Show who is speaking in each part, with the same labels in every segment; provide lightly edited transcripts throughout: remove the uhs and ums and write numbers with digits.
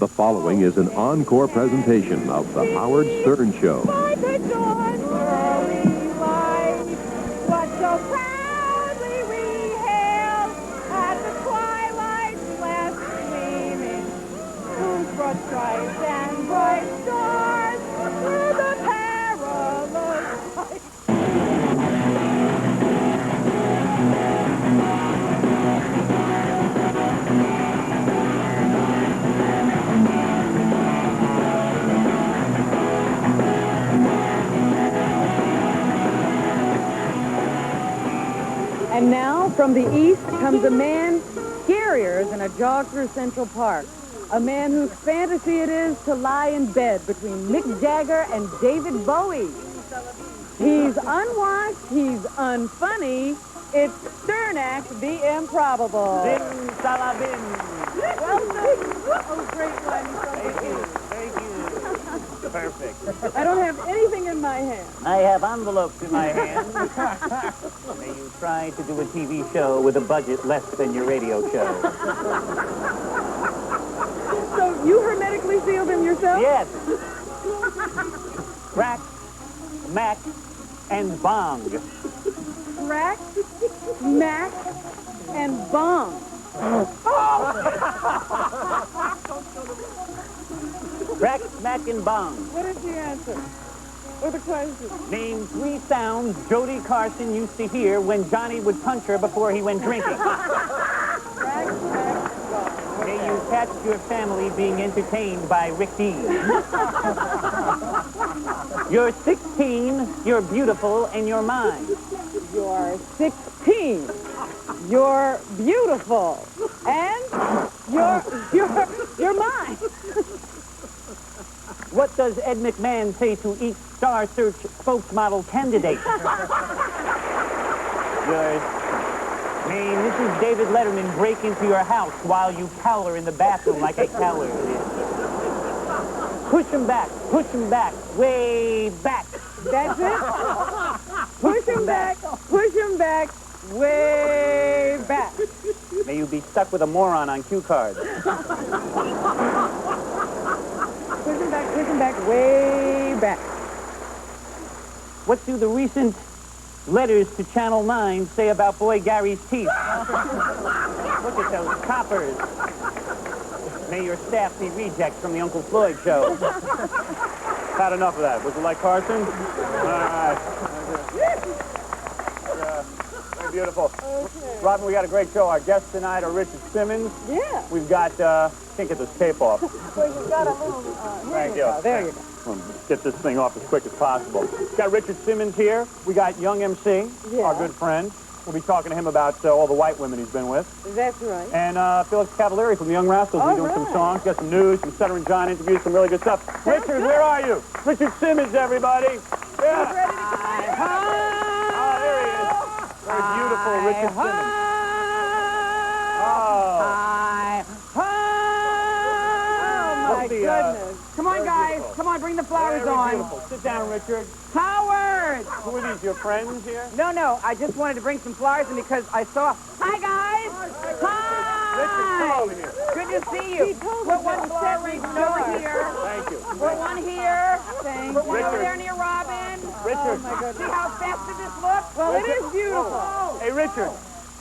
Speaker 1: The following is an encore presentation of The Howard Stern Show.
Speaker 2: By the dawn's early light, what so proudly we hailed at the twilight's last gleaming, whose broad stripes and bright stars through the perilous fight. And now, from the east comes a man scarier than a jog through Central Park. A man whose fantasy it is to lie in bed between Mick Jagger and David Bowie. He's unwashed, he's unfunny. It's Sternak, the improbable.
Speaker 3: Bin Salabin.
Speaker 2: Welcome. Oh, great one.
Speaker 3: Thank you. Thank you. Perfect.
Speaker 2: I don't have anything in my hand.
Speaker 3: I have envelopes in my hand. May you try to do a TV show with a budget less than your radio show.
Speaker 2: So you hermetically sealed them yourself?
Speaker 3: Yes. Crack, Mac, and Bong.
Speaker 2: Crack, Mac, and Bong.
Speaker 3: Crack, Mac, and Bong.
Speaker 2: What is the answer? Or the question?
Speaker 3: Name 3 sounds Jody Carson used to hear when Johnny would punch her before he went drinking.
Speaker 2: Crack, Mac, Bong.
Speaker 3: May you catch your family being entertained by Rick Dean. You're 16, you're beautiful, and you're mine.
Speaker 2: You're 16. You're beautiful. And you're mine.
Speaker 3: What does Ed McMahon say to each Star Search spokesmodel candidate? Yours. May Mrs. David Letterman break into your house while you cower in the bathroom like a coward. Push him back, way back.
Speaker 2: That's it? Push him back, way back.
Speaker 3: May you be stuck with a moron on cue cards.
Speaker 2: Push him back, way back.
Speaker 3: What do the recent letters to Channel 9 say about boy Gary's teeth? Look at those coppers. May your staff be rejects from the Uncle Floyd show. Had enough of that. Was it like Carson? All right. Very beautiful.
Speaker 2: Okay.
Speaker 3: Robin, we got a great show. Our guests tonight are Richard Simmons.
Speaker 2: Yeah.
Speaker 3: We've got, can't get this tape off.
Speaker 2: Well, you've got a little...
Speaker 3: Thank you.
Speaker 2: There you go.
Speaker 3: Let's get this thing off as quick as possible. We've got Richard Simmons here. We got Young MC,
Speaker 2: Yeah.
Speaker 3: our good friend. We'll be talking to him about all the white women he's been with.
Speaker 2: That's right.
Speaker 3: And Felix Cavalieri from the Young Rascals. We're doing some songs, got some news, some Sutter and John interviews, some really good stuff. Richard, where are you? Richard Simmons, everybody. Yeah.
Speaker 2: Ready to come in?
Speaker 3: Oh, there he is. Very beautiful Richard Simmons. Oh.
Speaker 2: My goodness. Come on, guys.
Speaker 3: beautiful.
Speaker 2: Come on, bring the flowers
Speaker 3: Very
Speaker 2: on.
Speaker 3: beautiful. Sit down, Richard.
Speaker 2: Howard!
Speaker 3: Who are these, your friends here?
Speaker 2: No, I just wanted to bring some flowers in because I saw... Hi, guys!
Speaker 3: Richard, come
Speaker 2: Hi!
Speaker 3: over here.
Speaker 2: Good to see you. Put one right over here.
Speaker 3: Thank you.
Speaker 2: Put one here. Thank Put one over
Speaker 3: Richard.
Speaker 2: there near Robin.
Speaker 3: Richard.
Speaker 2: Oh, my goodness. See how festive this looks? Well, it is beautiful.
Speaker 3: Hey, Richard.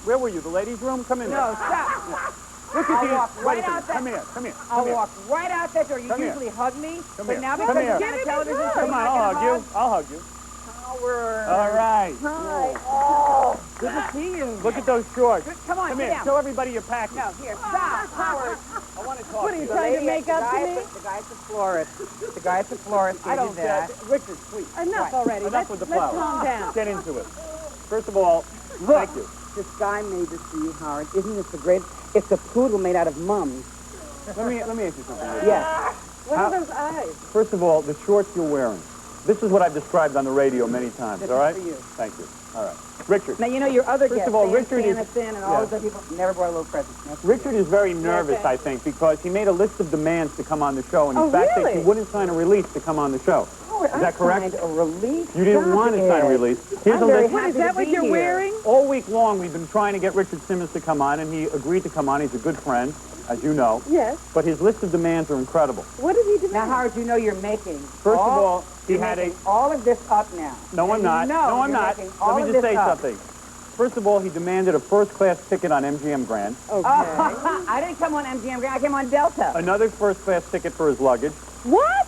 Speaker 3: Where were you? The ladies' room? Come in there.
Speaker 2: No, stop.
Speaker 3: Look at
Speaker 2: I'll
Speaker 3: these.
Speaker 2: walk right
Speaker 3: Wait a
Speaker 2: out
Speaker 3: second.
Speaker 2: that-
Speaker 3: Come here.
Speaker 2: I'll walk right out that door. You
Speaker 3: Come here.
Speaker 2: usually hug me,
Speaker 3: Come
Speaker 2: but
Speaker 3: here.
Speaker 2: now
Speaker 3: Come
Speaker 2: because
Speaker 3: here.
Speaker 2: you're on a television show,
Speaker 3: Come
Speaker 2: you're
Speaker 3: on,
Speaker 2: not
Speaker 3: I'll
Speaker 2: gonna
Speaker 3: hug you. I'll hug you.
Speaker 2: Howard.
Speaker 3: All right.
Speaker 2: Hi. Oh, good to see you.
Speaker 3: Look at those shorts.
Speaker 2: Come on,
Speaker 3: Come
Speaker 2: sit
Speaker 3: here.
Speaker 2: down.
Speaker 3: Show everybody your package.
Speaker 2: No, here, stop, Howard.
Speaker 3: I want to talk
Speaker 2: What
Speaker 3: to
Speaker 2: are you
Speaker 3: you.
Speaker 2: trying to make up to me?
Speaker 4: The guy's a florist. The guy's a florist.
Speaker 3: I don't
Speaker 4: that.
Speaker 3: Richard, please.
Speaker 2: Enough already.
Speaker 3: Enough with the flowers.
Speaker 2: Let's calm down.
Speaker 3: Get into it. First of all,
Speaker 4: Look,
Speaker 3: thank you.
Speaker 4: this guy made this for you, Howard. Isn't this the great? It's a poodle made out of mums.
Speaker 3: Let me ask you something, Richard.
Speaker 4: Yes.
Speaker 2: What are those eyes?
Speaker 3: First of all, the shorts you're wearing. This is what I've described on the radio many times,
Speaker 4: This
Speaker 3: all right?
Speaker 4: is for you.
Speaker 3: Thank you. All right. Richard.
Speaker 4: Now, you know your other
Speaker 3: First
Speaker 4: guests,
Speaker 3: of all,
Speaker 4: Dan
Speaker 3: Richard is-
Speaker 4: Sanderson and all those other people, never brought a little present. That's
Speaker 3: Richard is very nervous,
Speaker 2: thanks.
Speaker 3: I think, because he made a list of demands to come on the show, and
Speaker 2: Oh,
Speaker 3: in fact,
Speaker 2: really?
Speaker 3: he wouldn't sign a release to come on the show.
Speaker 4: Howard,
Speaker 3: Is that correct?
Speaker 4: I signed a release.
Speaker 3: You didn't
Speaker 4: Stop
Speaker 3: want to sign a
Speaker 4: it.
Speaker 3: release. Here's
Speaker 4: I'm
Speaker 3: a
Speaker 4: very
Speaker 3: list.
Speaker 4: happy
Speaker 2: Is that
Speaker 4: to
Speaker 2: what
Speaker 4: be
Speaker 2: you're
Speaker 4: here.
Speaker 2: wearing?
Speaker 3: All week long, we've been trying to get Richard Simmons to come on, and he agreed to come on. He's a good friend. as you know.
Speaker 2: Yes.
Speaker 3: But his list of demands are incredible.
Speaker 2: What did he demand?
Speaker 4: Now, Howard, you know you're making.
Speaker 3: First of all, he had a...
Speaker 4: all of this up now.
Speaker 3: No, I'm not.
Speaker 4: No,
Speaker 3: I'm
Speaker 4: you're
Speaker 3: not.
Speaker 4: making all
Speaker 3: Let me
Speaker 4: of
Speaker 3: just
Speaker 4: this
Speaker 3: say
Speaker 4: up.
Speaker 3: something. First of all, he demanded a first-class ticket on MGM Grand.
Speaker 2: Okay.
Speaker 4: I didn't come on MGM Grand. I came on Delta.
Speaker 3: Another first-class ticket for his luggage.
Speaker 2: What?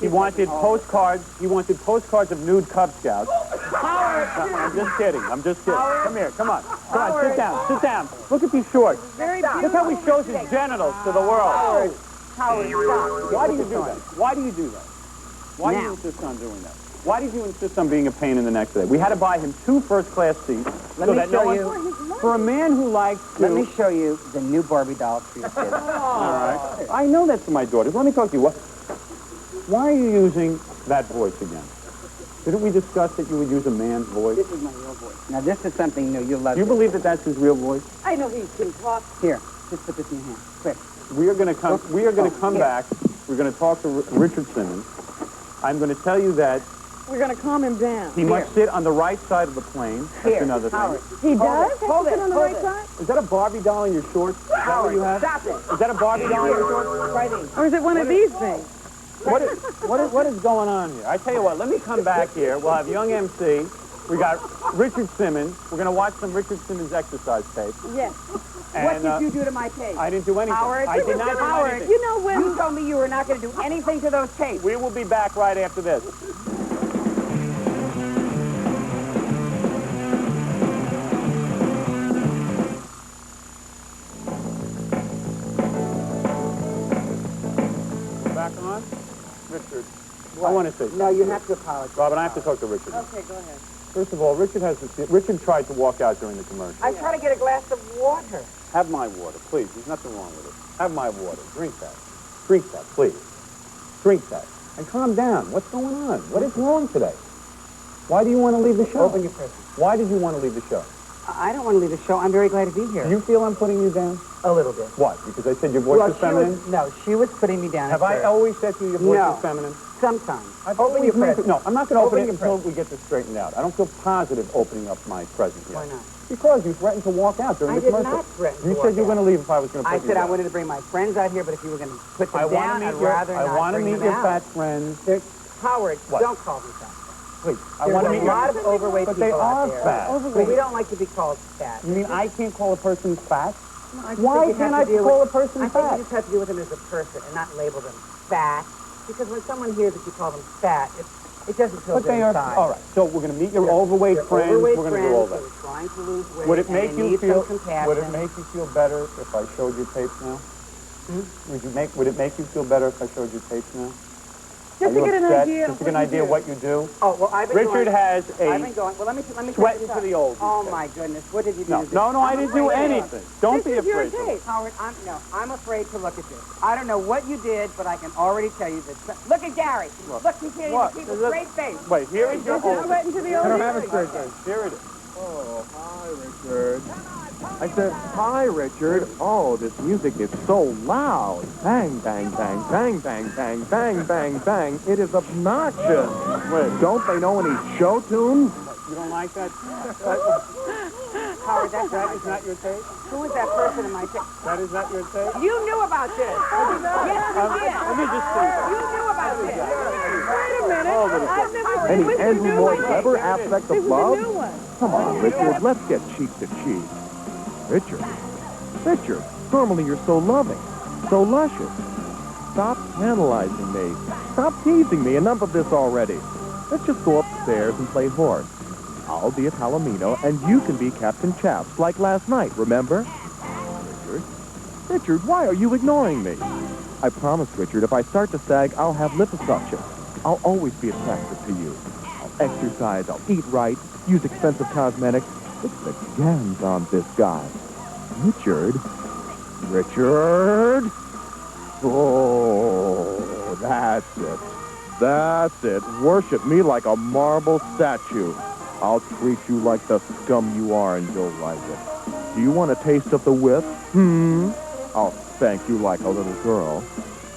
Speaker 3: He wanted postcards. He wanted postcards of nude Cub Scouts.
Speaker 4: Howard.
Speaker 3: No, I'm just kidding. I'm just kidding.
Speaker 4: Howard.
Speaker 3: Come here. Come on. Come on.
Speaker 4: Howard.
Speaker 3: Sit down. Sit down. Look at these shorts.
Speaker 2: Very
Speaker 3: Look how he shows his genitals to the world.
Speaker 4: Howard, stop.
Speaker 3: Why do you do that? Why do you do that? Why do you insist on doing that? Why did you insist on being a pain in the neck today? We had to buy him 2 first-class seats.
Speaker 4: Let me show you.
Speaker 3: For a man who likes to...
Speaker 4: Let me show you the new Barbie doll for your kids.
Speaker 3: All right. I know that's for my daughters. Let me talk to you. Why are you using that voice again? Didn't we discuss that you would use a man's voice?
Speaker 4: This is my real voice. Now, this is something new. You'll love
Speaker 3: Do you
Speaker 4: it.
Speaker 3: believe that that's his real voice?
Speaker 2: I know he can talk.
Speaker 4: Here, just put this in your hand. Quick.
Speaker 3: We are going to come. We are going to come
Speaker 4: Here.
Speaker 3: back. We're going to talk to Richard Simmons. I'm going to tell you that
Speaker 2: We're going to calm him down.
Speaker 3: he must sit on the right side of the plane. That's
Speaker 4: Here,
Speaker 3: another thing.
Speaker 4: Howard.
Speaker 2: He does?
Speaker 4: Hold
Speaker 2: Has
Speaker 4: it,
Speaker 2: to sit on the
Speaker 4: hold
Speaker 2: right
Speaker 4: it.
Speaker 2: side?
Speaker 3: Is that a Barbie doll in your shorts? Is that what you have?
Speaker 4: Stop it.
Speaker 3: Is that a Barbie doll in your shorts?
Speaker 4: Right in.
Speaker 2: Or is it one of these things?
Speaker 3: What is going on here? I tell you what, let me come back here. We'll have young MC. We got Richard Simmons. We're going to watch some Richard Simmons exercise tape.
Speaker 2: Yes.
Speaker 4: What
Speaker 3: And,
Speaker 4: did you do to my tape?
Speaker 3: I didn't do anything.
Speaker 4: Howard,
Speaker 3: I did not do
Speaker 4: Howard,
Speaker 3: anything.
Speaker 2: You know when...
Speaker 4: You told me you were not going to do anything to those tapes.
Speaker 3: We will be back right after this. Back on? Richard, I want to say something.
Speaker 4: No, you have to apologize.
Speaker 3: Robin, I have to talk to Richard.
Speaker 2: Okay, go ahead.
Speaker 3: First of all, Richard tried to walk out during the commercial.
Speaker 4: I tried to get a glass of water.
Speaker 3: Have my water, please. There's nothing wrong with it. Have my water. Drink that. Drink that, please. Drink that. And calm down. What's going on? What is wrong today? Why do you want to leave the show?
Speaker 4: Open your present.
Speaker 3: Why did you want to leave the show?
Speaker 4: I don't want to leave the show. I'm very glad to be here.
Speaker 3: Do you feel I'm putting you down?
Speaker 4: A little bit.
Speaker 3: What? Because I said your voice is feminine?
Speaker 4: She was putting me down.
Speaker 3: Have I always said to you your voice
Speaker 4: No.
Speaker 3: is feminine?
Speaker 4: Sometimes.
Speaker 3: I've
Speaker 4: Open
Speaker 3: always
Speaker 4: your
Speaker 3: made
Speaker 4: present.
Speaker 3: it. No, I'm not going to open
Speaker 4: Open
Speaker 3: it
Speaker 4: your
Speaker 3: until we get this straightened out. I don't feel positive opening up my present yet.
Speaker 4: Why not?
Speaker 3: Because you threatened to walk out during
Speaker 4: I
Speaker 3: the
Speaker 4: did
Speaker 3: commercial.
Speaker 4: not threaten to
Speaker 3: You
Speaker 4: walk
Speaker 3: said you were
Speaker 4: out.
Speaker 3: going to leave if I was going to put
Speaker 4: I
Speaker 3: you
Speaker 4: said I
Speaker 3: down.
Speaker 4: wanted to bring my friends out here, but if you were going to put them
Speaker 3: I want
Speaker 4: down,
Speaker 3: to
Speaker 4: I'd
Speaker 3: meet your,
Speaker 4: rather
Speaker 3: I
Speaker 4: not
Speaker 3: want to
Speaker 4: bring
Speaker 3: meet
Speaker 4: them
Speaker 3: your
Speaker 4: out.
Speaker 3: fat friends.
Speaker 4: Howard,
Speaker 3: What?
Speaker 4: don't call me fat.
Speaker 3: Please. I
Speaker 4: There's
Speaker 3: want to
Speaker 4: a
Speaker 3: meet
Speaker 4: lot
Speaker 3: your...
Speaker 4: of overweight
Speaker 3: But
Speaker 4: people
Speaker 3: they are
Speaker 4: out there.
Speaker 3: fat.
Speaker 4: But we don't like to be called fat.
Speaker 3: You mean I can't call a person fat?
Speaker 4: No, I just
Speaker 3: Why
Speaker 4: think you have
Speaker 3: can't
Speaker 4: to
Speaker 3: I
Speaker 4: deal
Speaker 3: call
Speaker 4: with-
Speaker 3: a person
Speaker 4: I
Speaker 3: fat?
Speaker 4: think you just have to deal with them as a person and not label them fat. Because when someone hears that you call them fat, it doesn't feel
Speaker 3: But
Speaker 4: good
Speaker 3: they are...
Speaker 4: inside.
Speaker 3: All right, so we're going to meet your overweight
Speaker 4: They're
Speaker 3: friends.
Speaker 4: overweight
Speaker 3: We're going to do all
Speaker 4: friends
Speaker 3: that.
Speaker 4: who are trying to lose weight.
Speaker 3: Would it make
Speaker 4: and
Speaker 3: you
Speaker 4: need
Speaker 3: feel...
Speaker 4: some compassion.
Speaker 3: Would it make you feel better if I showed you tapes now? Would it make you feel better if I showed you tapes now?
Speaker 2: Just to
Speaker 3: Are you
Speaker 2: get an
Speaker 3: upset?
Speaker 2: idea
Speaker 3: Just
Speaker 2: of
Speaker 3: to get an
Speaker 2: what you
Speaker 3: idea of
Speaker 2: do.
Speaker 3: what you do?
Speaker 4: Oh, well, I've been
Speaker 3: Richard
Speaker 4: going,
Speaker 3: has
Speaker 4: I've been
Speaker 3: a...
Speaker 4: going. Well, let me
Speaker 3: Sweating
Speaker 4: tell
Speaker 3: to
Speaker 4: you
Speaker 3: the old.
Speaker 4: Oh, my goodness. What did you do
Speaker 3: No,
Speaker 4: to this?
Speaker 3: no, I
Speaker 4: I'm
Speaker 3: didn't do
Speaker 4: afraid to look.
Speaker 3: anything. Don't be
Speaker 2: This is your
Speaker 3: afraid to
Speaker 2: tape.
Speaker 3: look.
Speaker 4: Howard, I'm afraid to look at this. I don't know what you did, but I can already tell you that. Look at Gary. Look, he's here.
Speaker 3: What?
Speaker 4: Keep a
Speaker 3: Look-
Speaker 4: straight face.
Speaker 3: Wait, here is your
Speaker 2: This is
Speaker 3: old...
Speaker 2: sweating to the
Speaker 1: I
Speaker 2: old
Speaker 1: don't have a
Speaker 2: days.
Speaker 1: straight face.
Speaker 3: Here it is.
Speaker 1: Oh, hi, Richard. I said, hi, Richard. Oh, this music is so loud. Bang, bang, bang, bang, bang, bang, bang, bang, bang. It is obnoxious.
Speaker 3: Wait.
Speaker 1: Don't they know any show tunes?
Speaker 3: You don't like that?
Speaker 4: Howard, that's
Speaker 3: That is not your tape?
Speaker 4: Who is that person in my tape?
Speaker 3: That is not your tape?
Speaker 4: You knew about this. Yes, you did.
Speaker 3: Let me just see.
Speaker 4: You knew about this.
Speaker 2: Wait a minute.
Speaker 3: Hold it.
Speaker 2: I've never
Speaker 1: Any
Speaker 2: seen
Speaker 1: any
Speaker 2: this
Speaker 1: more
Speaker 2: one.
Speaker 1: clever aspect
Speaker 2: This
Speaker 1: of
Speaker 2: is a
Speaker 1: love?
Speaker 2: new one.
Speaker 1: Come on, Richard, let's get cheek to cheek. Richard, Richard, normally you're so loving, so luscious. Stop analyzing me. Stop teasing me. Enough of this already. Let's just go upstairs and play horse. I'll be a Palomino, and you can be Captain Chaps, like last night, remember? Richard? Richard, why are you ignoring me? I promise, Richard, if I start to sag, I'll have liposuction. I'll always be attracted to you. I'll exercise, I'll eat right, use expensive cosmetics. It's the jams on this guy. Richard? Richard? Oh, that's it. That's it. Worship me like a marble statue. I'll treat you like the scum you are, and you'll like it. Do you want a taste of the whip? I'll spank you like a little girl.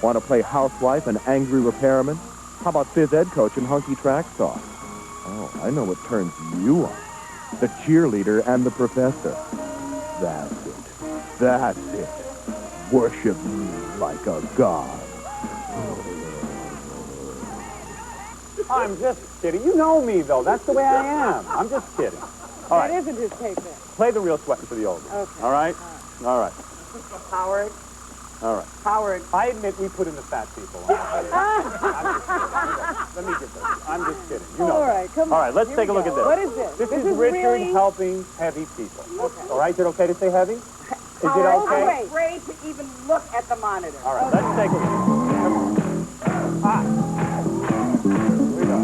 Speaker 1: Want to play housewife and angry repairman? How about phys ed coach and hunky track star? Oh, I know what turns you on. The cheerleader and the professor. That's it. That's it. worship me like a god.
Speaker 5: I'm just kidding. You know me, though. That's the way I am. I'm just kidding. All
Speaker 2: That
Speaker 5: right.
Speaker 2: isn't his tape then.
Speaker 5: Play the real sweating for the old guy.
Speaker 2: Okay.
Speaker 5: All right? All right.
Speaker 4: Howard,
Speaker 5: All right.
Speaker 4: Howard.
Speaker 5: I admit we put in the fat people. I'm just kidding. Let me get this. I'm just kidding. You know.
Speaker 2: All right, come
Speaker 5: All right, let's
Speaker 2: Here
Speaker 5: take a
Speaker 2: we
Speaker 5: look
Speaker 2: go.
Speaker 5: at this.
Speaker 2: What is this?
Speaker 5: This is
Speaker 2: is
Speaker 5: Richard
Speaker 2: really...
Speaker 5: helping heavy people.
Speaker 2: Okay.
Speaker 5: All right, is it okay to say heavy? Is it
Speaker 4: Howard,
Speaker 5: okay?
Speaker 4: I'm afraid to even look at the monitor.
Speaker 5: All right, let's take a look. Ah. Here we go.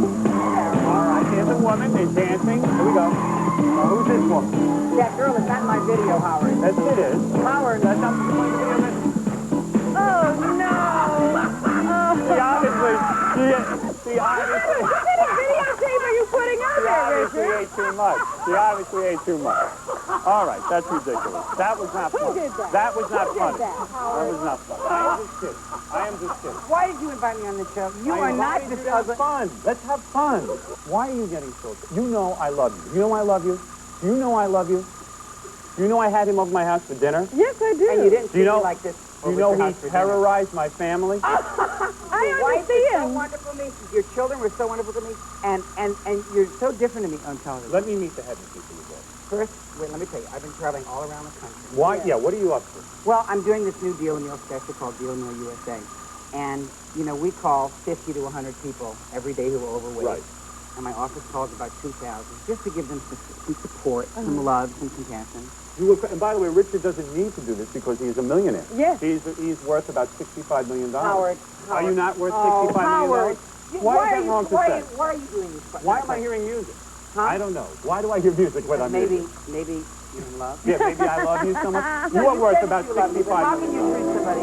Speaker 5: All right, here's a woman. They're dancing. Here we go. Now, who's this woman?
Speaker 4: That girl is not in my video, Howard.
Speaker 5: Yes, it is.
Speaker 4: Howard,
Speaker 5: That's not the point of the video.
Speaker 2: Oh, no.
Speaker 5: See, obviously, see, obviously,
Speaker 2: What kind of videotape are you putting on
Speaker 5: she
Speaker 2: there,
Speaker 5: obviously
Speaker 2: Richard?
Speaker 5: ate too much. She obviously ate too much. All right, that's ridiculous. That was not
Speaker 2: Who
Speaker 5: funny.
Speaker 2: did that?
Speaker 5: That was not
Speaker 2: Who did
Speaker 5: funny.
Speaker 2: that,
Speaker 5: That was not funny. I am just kidding. I am just kidding.
Speaker 4: why did you invite me on the show? You are not
Speaker 5: Let's
Speaker 4: this
Speaker 5: have
Speaker 4: ugly.
Speaker 5: fun. Let's have fun. Why are you getting so upset? You know I love you. You know I love you. You know I love you. You know I had him over my house for dinner.
Speaker 2: Yes, I do.
Speaker 4: And you didn't
Speaker 5: Do you
Speaker 4: treat
Speaker 5: know-
Speaker 4: me like this.
Speaker 5: Do you
Speaker 4: over
Speaker 5: know
Speaker 4: at your
Speaker 5: he
Speaker 4: house for dinner.
Speaker 5: terrorized my family?
Speaker 2: I
Speaker 4: Your wife is so
Speaker 2: understand.
Speaker 4: wonderful to me. Your children were so wonderful to me. And you're so different to me on television.
Speaker 5: Let me meet the heavy people you go.
Speaker 4: First, wait, let me tell you. I've been traveling all around the country.
Speaker 5: Why? Yeah, what are you up to?
Speaker 4: Well, I'm doing this new Deal Meal special called Deal Meal USA. And, you know, we call 50 to 100 people every day who are overweight.
Speaker 5: Right.
Speaker 4: And my office calls about 2,000, just to give them some support, some love, some compassion.
Speaker 5: And by the way, Richard doesn't need to do this because he's a millionaire.
Speaker 2: Yes.
Speaker 5: He's worth about $65 million.
Speaker 4: Howard.
Speaker 5: Are you not worth
Speaker 4: Oh,
Speaker 5: $65 million?
Speaker 4: Howard.
Speaker 5: Why is that wrong to say?
Speaker 4: Why are you doing this?
Speaker 5: Why am I hearing music?
Speaker 4: Huh?
Speaker 5: I don't know. Why do I hear music when I'm
Speaker 4: Maybe
Speaker 5: music?
Speaker 4: you're in love.
Speaker 5: Yeah, maybe I love you so much. You
Speaker 4: No,
Speaker 5: are worth
Speaker 4: said
Speaker 5: about
Speaker 4: you love me, but How
Speaker 5: $65
Speaker 4: can
Speaker 5: million.
Speaker 4: you treat somebody?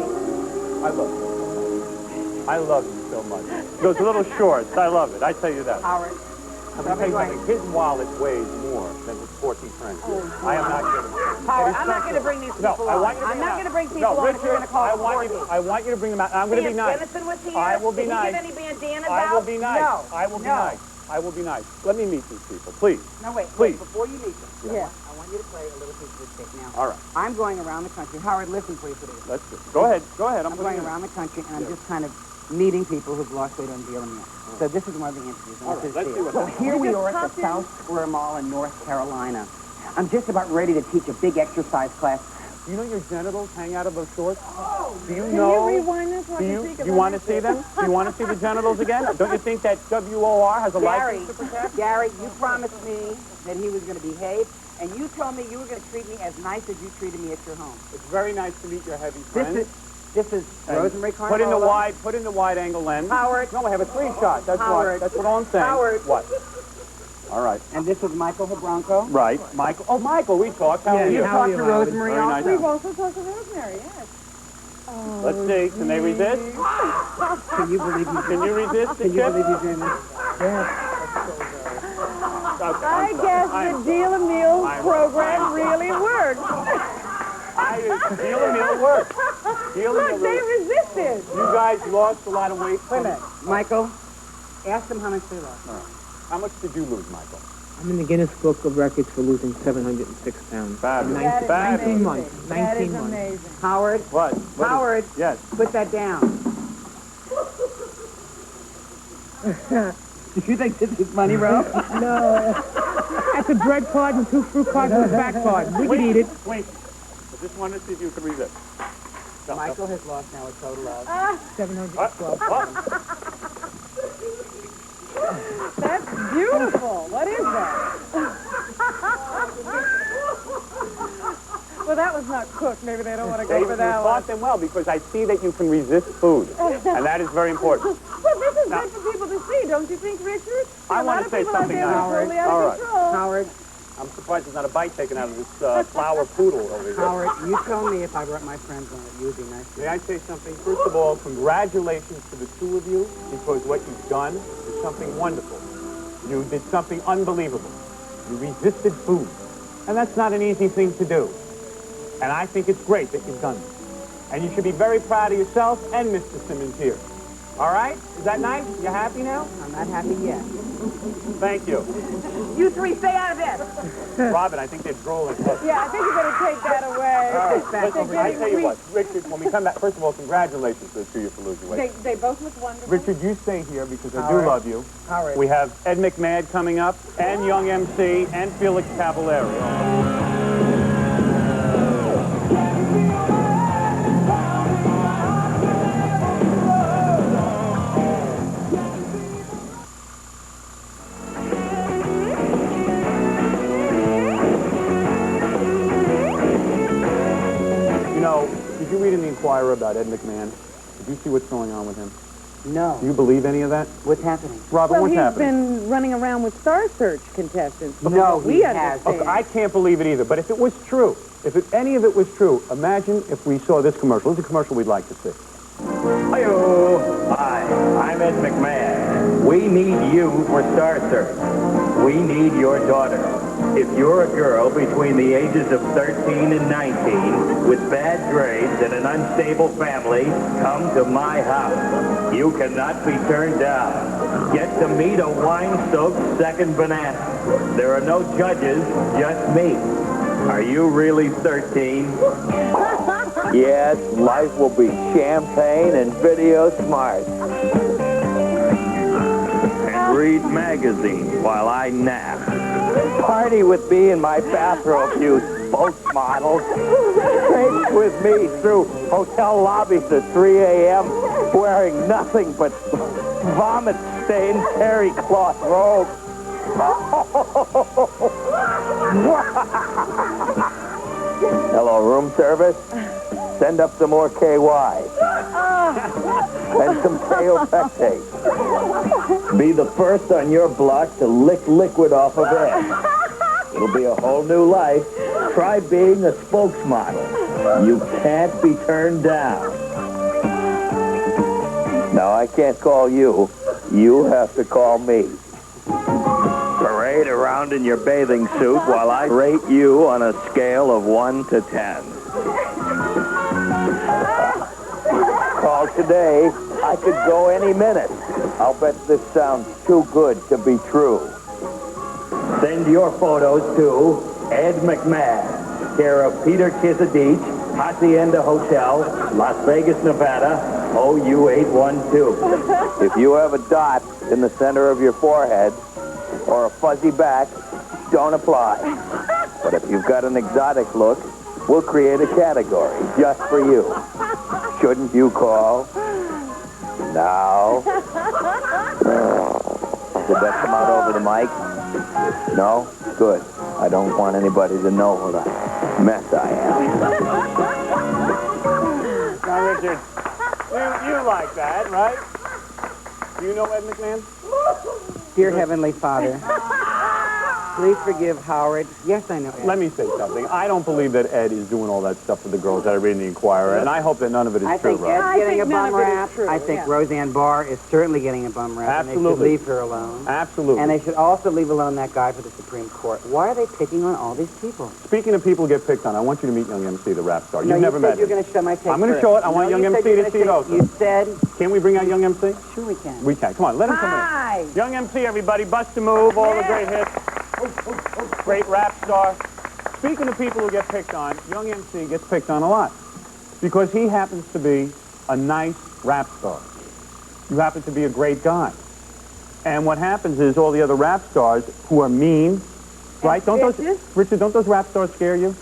Speaker 5: I love you. I love you so much. Those little shorts, I love it. I tell you that.
Speaker 4: Howard.
Speaker 5: I'm going to tell you something. His wallet weighs more than his sporty friend. I am not kidding.
Speaker 4: Howard, I'm not going to bring these people
Speaker 5: No, I want you to
Speaker 4: on.
Speaker 5: bring
Speaker 4: I'm not
Speaker 5: them
Speaker 4: going to bring
Speaker 5: out.
Speaker 4: people
Speaker 5: No,
Speaker 4: on if
Speaker 5: Richard,
Speaker 4: you're going to call
Speaker 5: I
Speaker 4: them
Speaker 5: want you.
Speaker 4: corky.
Speaker 5: I want you to bring them out. I'm going to be nice.
Speaker 4: Denison was here.
Speaker 5: I will be
Speaker 4: Did
Speaker 5: nice.
Speaker 4: he give any bandanas
Speaker 5: I will
Speaker 4: out?
Speaker 5: be nice.
Speaker 4: No.
Speaker 5: I will be
Speaker 4: No.
Speaker 5: nice. I will be nice. Let me meet these people, please.
Speaker 4: No, wait.
Speaker 5: Please.
Speaker 4: Before you meet them,
Speaker 2: Yeah.
Speaker 4: I want you to play a little piece of this tape now.
Speaker 5: All right.
Speaker 4: I'm going around the country. Howard, listen please to this.
Speaker 5: Let's do it. Go ahead. Go ahead.
Speaker 4: I'm going around the country, and I'm just kind of meeting people who've lost weight on Deal Meal. So this is one of the interviews. And
Speaker 5: All
Speaker 4: this
Speaker 5: right,
Speaker 4: is
Speaker 5: let's
Speaker 4: Deal.
Speaker 5: see what
Speaker 4: So
Speaker 5: happens.
Speaker 4: here we
Speaker 2: just
Speaker 4: are at
Speaker 2: popped
Speaker 4: the
Speaker 2: in.
Speaker 4: South Square Mall in North Carolina. I'm just about ready to teach a big exercise class.
Speaker 5: Do you know your genitals hang out of those shorts? Do you
Speaker 2: Can
Speaker 5: know?
Speaker 2: you rewind this so I
Speaker 5: Do
Speaker 2: can
Speaker 5: you,
Speaker 2: see? 'Cause
Speaker 5: you
Speaker 2: I
Speaker 5: want to
Speaker 2: missed
Speaker 5: see
Speaker 2: it.
Speaker 5: them? Do you want to see the genitals again? Don't you think that WOR has a
Speaker 4: Gary,
Speaker 5: license to protect?
Speaker 4: Gary, you promised me that he was going to behave, and you told me you were going to treat me as nice as you treated me at your home.
Speaker 5: It's very nice to meet your heavy friend.
Speaker 4: This is
Speaker 5: And
Speaker 4: Rosemary
Speaker 5: Put in the
Speaker 4: Carnivale.
Speaker 5: wide angle lens.
Speaker 4: Howard.
Speaker 5: No, I have a 3-shot. That's
Speaker 4: Howard.
Speaker 5: what. That's what all I'm saying.
Speaker 4: Howard.
Speaker 5: What? All right.
Speaker 4: And this is Michael Hebronco.
Speaker 5: Right. Michael. Oh, Michael, we talked. How are
Speaker 4: You
Speaker 5: you?
Speaker 4: talked to Rosemary
Speaker 5: Very nice.
Speaker 4: also.
Speaker 2: We've also talked to Rosemary, yes.
Speaker 5: Let's see. Can they resist?
Speaker 4: Can you believe you
Speaker 5: Can you resist the
Speaker 4: Can you
Speaker 5: chip?
Speaker 4: believe you doing this?
Speaker 5: Okay,
Speaker 2: I
Speaker 5: I'm
Speaker 2: guess
Speaker 5: sorry.
Speaker 2: the Deal a Meal
Speaker 5: I'm-
Speaker 2: program really worked.
Speaker 5: Deal a meal works. Deal a
Speaker 2: Look,
Speaker 5: meal
Speaker 2: they
Speaker 5: works.
Speaker 2: resisted.
Speaker 5: You guys lost a lot of weight.
Speaker 4: Wait a minute. Michael, ask them how much they lost.
Speaker 5: How much did you lose, Michael?
Speaker 6: I'm in the Guinness Book of Records for losing 706 pounds.
Speaker 5: Fabulous.
Speaker 2: That is
Speaker 6: 19
Speaker 2: amazing.
Speaker 6: months.
Speaker 2: That is
Speaker 6: 19 months.
Speaker 2: amazing.
Speaker 4: Howard,
Speaker 5: What?
Speaker 4: Howard,
Speaker 5: Yes.
Speaker 4: put that down. Do you think this is funny, bro?
Speaker 6: No. That's a bread card and 2 fruit cards and a back card. We can eat it.
Speaker 5: Wait. I just wanted to see if you could resist. No,
Speaker 4: Michael has lost now a total of...
Speaker 6: 712 pounds.
Speaker 2: That's beautiful. What is that? Well, that was not cooked. Maybe they don't want to go
Speaker 5: You
Speaker 2: for that one.
Speaker 5: fought them well because I see that you can resist food, and that is very important.
Speaker 2: Well, this is good for people to see, don't you think, Richard?
Speaker 5: I
Speaker 2: A lot
Speaker 5: wanna
Speaker 2: of
Speaker 5: say
Speaker 2: people out
Speaker 5: something
Speaker 2: there
Speaker 5: now.
Speaker 2: are totally out
Speaker 5: All
Speaker 2: of
Speaker 5: right.
Speaker 2: control.
Speaker 4: Howard,
Speaker 5: I'm surprised there's not a bite taken out of this flower poodle over here.
Speaker 4: Howard, you told me if I brought my friends on it, you would be nice to
Speaker 5: May I say something? First of all, congratulations to the two of you, because what you've done is something wonderful. You did something unbelievable. You resisted food. And that's not an easy thing to do. And I think it's great that you've done it. And you should be very proud of yourself and Mr. Simmons here. All right? Is that nice? You happy now?
Speaker 4: I'm not happy yet.
Speaker 5: Thank you.
Speaker 2: You three, stay out of this.
Speaker 5: Robin, I think they're drooling.
Speaker 2: Yeah, I think you better take that away.
Speaker 5: Listen, I tell you what, Richard, when we come back, first of all, congratulations to the two of you for losing weight.
Speaker 2: They both look wonderful.
Speaker 5: Richard, you stay here because I do
Speaker 4: Howard.
Speaker 5: love you.
Speaker 4: Howard.
Speaker 5: We have Ed McMahon coming up, and Young MC, and Felix Cavallari. Did you read in the Inquirer about Ed McMahon? Did you see what's going on with him?
Speaker 4: No.
Speaker 5: Do you believe any of that?
Speaker 4: What's happening?
Speaker 5: Robin,
Speaker 2: Well,
Speaker 5: what's
Speaker 2: he's
Speaker 5: happening?
Speaker 2: been running around with Star Search contestants.
Speaker 4: No,
Speaker 2: we
Speaker 4: he
Speaker 2: understand.
Speaker 4: hasn't.
Speaker 5: Okay, I can't believe it either, but if it was true, any of it was true, imagine if we saw this commercial. This is a commercial we'd like to see.
Speaker 7: Hi-yo. Hi, I'm Ed McMahon. We need you for Star Search. We need your daughter. If you're a girl between the ages of 13 and 19 with bad grades and an unstable family, come to my house. You cannot be turned down. Get to meet a wine-soaked second banana. There are no judges, just me. Are you really 13?
Speaker 8: Yes, life will be champagne and video smart.
Speaker 7: And read magazines while I nap.
Speaker 8: Party with me in my bathrobe, you spokesmodels. Traipse with me through hotel lobbies at 3 a.m. wearing nothing but vomit-stained terry cloth robes. Hello, room service. Send up some more KY. And some Kaopectate. Be the first on your block to lick liquid off of Ed. It'll be a whole new life. Try being a spokesmodel. You can't be turned down. No, I can't call you. You have to call me. Parade around in your bathing suit while I rate you on a scale of 1 to 10. Call today. I could go any minute. I'll bet this sounds too good to be true. Send your photos to Ed McMahon, care of Peter Kisadich, Hacienda Hotel, Las Vegas, Nevada, OU812. If you have a dot in the center of your forehead or a fuzzy back, don't apply. But if you've got an exotic look, we'll create a category just for you. Shouldn't you call? Now. Did that come out over the mic? No? Good. I don't want anybody to know what a mess I am.
Speaker 5: Now, Richard, you like that, right? Do you know Ed McMahon?
Speaker 4: Dear Heavenly Father, please forgive Howard. Yes, I know Ed.
Speaker 5: Let me say something. I don't believe that Ed is doing all that stuff with the girls that I read in the Inquirer, and I hope that none of it is
Speaker 4: I
Speaker 5: true,
Speaker 4: think
Speaker 5: Rob.
Speaker 4: Ed's
Speaker 2: I
Speaker 4: getting
Speaker 2: think
Speaker 4: a bum
Speaker 2: none of it is
Speaker 4: rap.
Speaker 2: true,
Speaker 4: I think
Speaker 2: yeah.
Speaker 4: Roseanne Barr is certainly getting a bum rap. And they should
Speaker 5: Absolutely.
Speaker 4: leave her alone.
Speaker 5: Absolutely.
Speaker 4: And they should also leave alone that guy for the Supreme Court. Why are they picking on all these people?
Speaker 5: Speaking of people who get picked on, I want you to meet Young MC, the rap star.
Speaker 4: No,
Speaker 5: You've never
Speaker 4: you
Speaker 5: met
Speaker 4: said you're
Speaker 5: him.
Speaker 4: going to show my tape
Speaker 5: I'm going to
Speaker 4: first.
Speaker 5: show it. I want
Speaker 4: No,
Speaker 5: Young
Speaker 4: you said
Speaker 5: MC
Speaker 4: you're
Speaker 5: to
Speaker 4: gonna
Speaker 5: see it
Speaker 4: show-
Speaker 5: also.
Speaker 4: You said,
Speaker 5: Can we bring out Young MC?
Speaker 4: sure we can.
Speaker 5: We can. Come on, let him come
Speaker 2: Hi.
Speaker 5: in. Young MC, everybody. Bust a Move, all the great hits. Great rap star. Speaking of people who get picked on, Young MC gets picked on a lot because he happens to be a nice rap star. You happen to be a great guy. And what happens is all the other rap stars who are mean, right? Don't those, Richard, don't those rap stars scare you?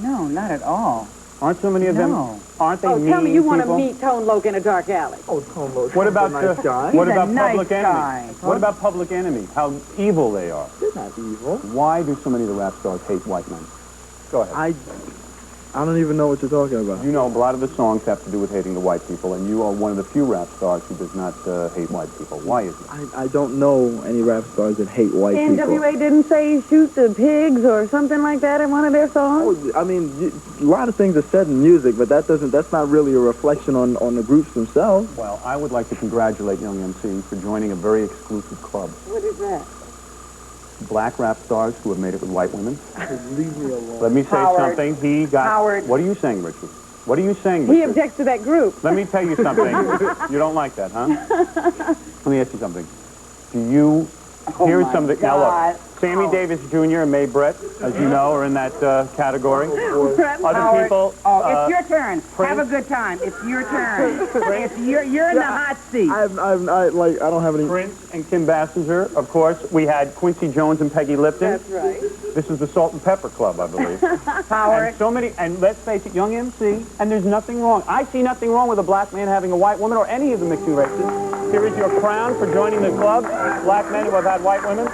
Speaker 4: No, not at all.
Speaker 5: Aren't so many of them?
Speaker 4: No.
Speaker 5: Aren't they
Speaker 2: Oh,
Speaker 5: mean
Speaker 2: tell me you want to
Speaker 5: people?
Speaker 2: meet Tone Loc in a dark alley.
Speaker 1: Oh, Tone Loc.
Speaker 5: What about
Speaker 1: nice guy?
Speaker 5: what
Speaker 4: He's a
Speaker 5: about
Speaker 4: nice
Speaker 5: Public
Speaker 4: guy.
Speaker 5: Enemy? What about Public Enemy? How evil they are.
Speaker 1: They're not evil.
Speaker 5: Why do so many of the rap stars hate white men? Go ahead.
Speaker 1: I don't even know what you're talking about.
Speaker 5: You know, a lot of the songs have to do with hating the white people, and you are one of the few rap stars who does not hate white people. Why is it?
Speaker 1: I don't know any rap stars that hate white people.
Speaker 2: NWA didn't say shoot the pigs or something like that in one of their songs?
Speaker 1: Oh, I mean, a lot of things are said in music, but that's not really a reflection on the groups themselves.
Speaker 5: Well, I would like to congratulate Young MC for joining a very exclusive club.
Speaker 2: What is that?
Speaker 5: Black rap stars who have made it with white women.
Speaker 1: Leave me alone.
Speaker 5: Let me say
Speaker 4: Howard.
Speaker 5: something. He got...
Speaker 4: Howard.
Speaker 5: What are you saying, Richard? What are you saying,
Speaker 2: He
Speaker 5: Richard?
Speaker 2: objects to that group.
Speaker 5: Let me tell you something. You don't like that, huh? Let me ask you something. Do you... Here's
Speaker 4: my
Speaker 5: something.
Speaker 4: God.
Speaker 5: Now look, Sammy Davis Jr. and May Brett, as you know, are in that category. Other
Speaker 4: Howard,
Speaker 5: people...
Speaker 4: it's your turn.
Speaker 5: Prince.
Speaker 4: Have a good time. It's your turn. You're in the hot seat.
Speaker 1: I don't have any.
Speaker 5: Prince and Kim Basinger, of course. We had Quincy Jones and Peggy Lipton.
Speaker 2: That's right.
Speaker 5: This is the Salt and Pepper Club, I believe.
Speaker 4: Howard.
Speaker 5: And so many, and let's face it, young MC, and there's nothing wrong. I see nothing wrong with a black man having a white woman or any of the mixing races. Here is your crown for joining the club, black men who have had white women.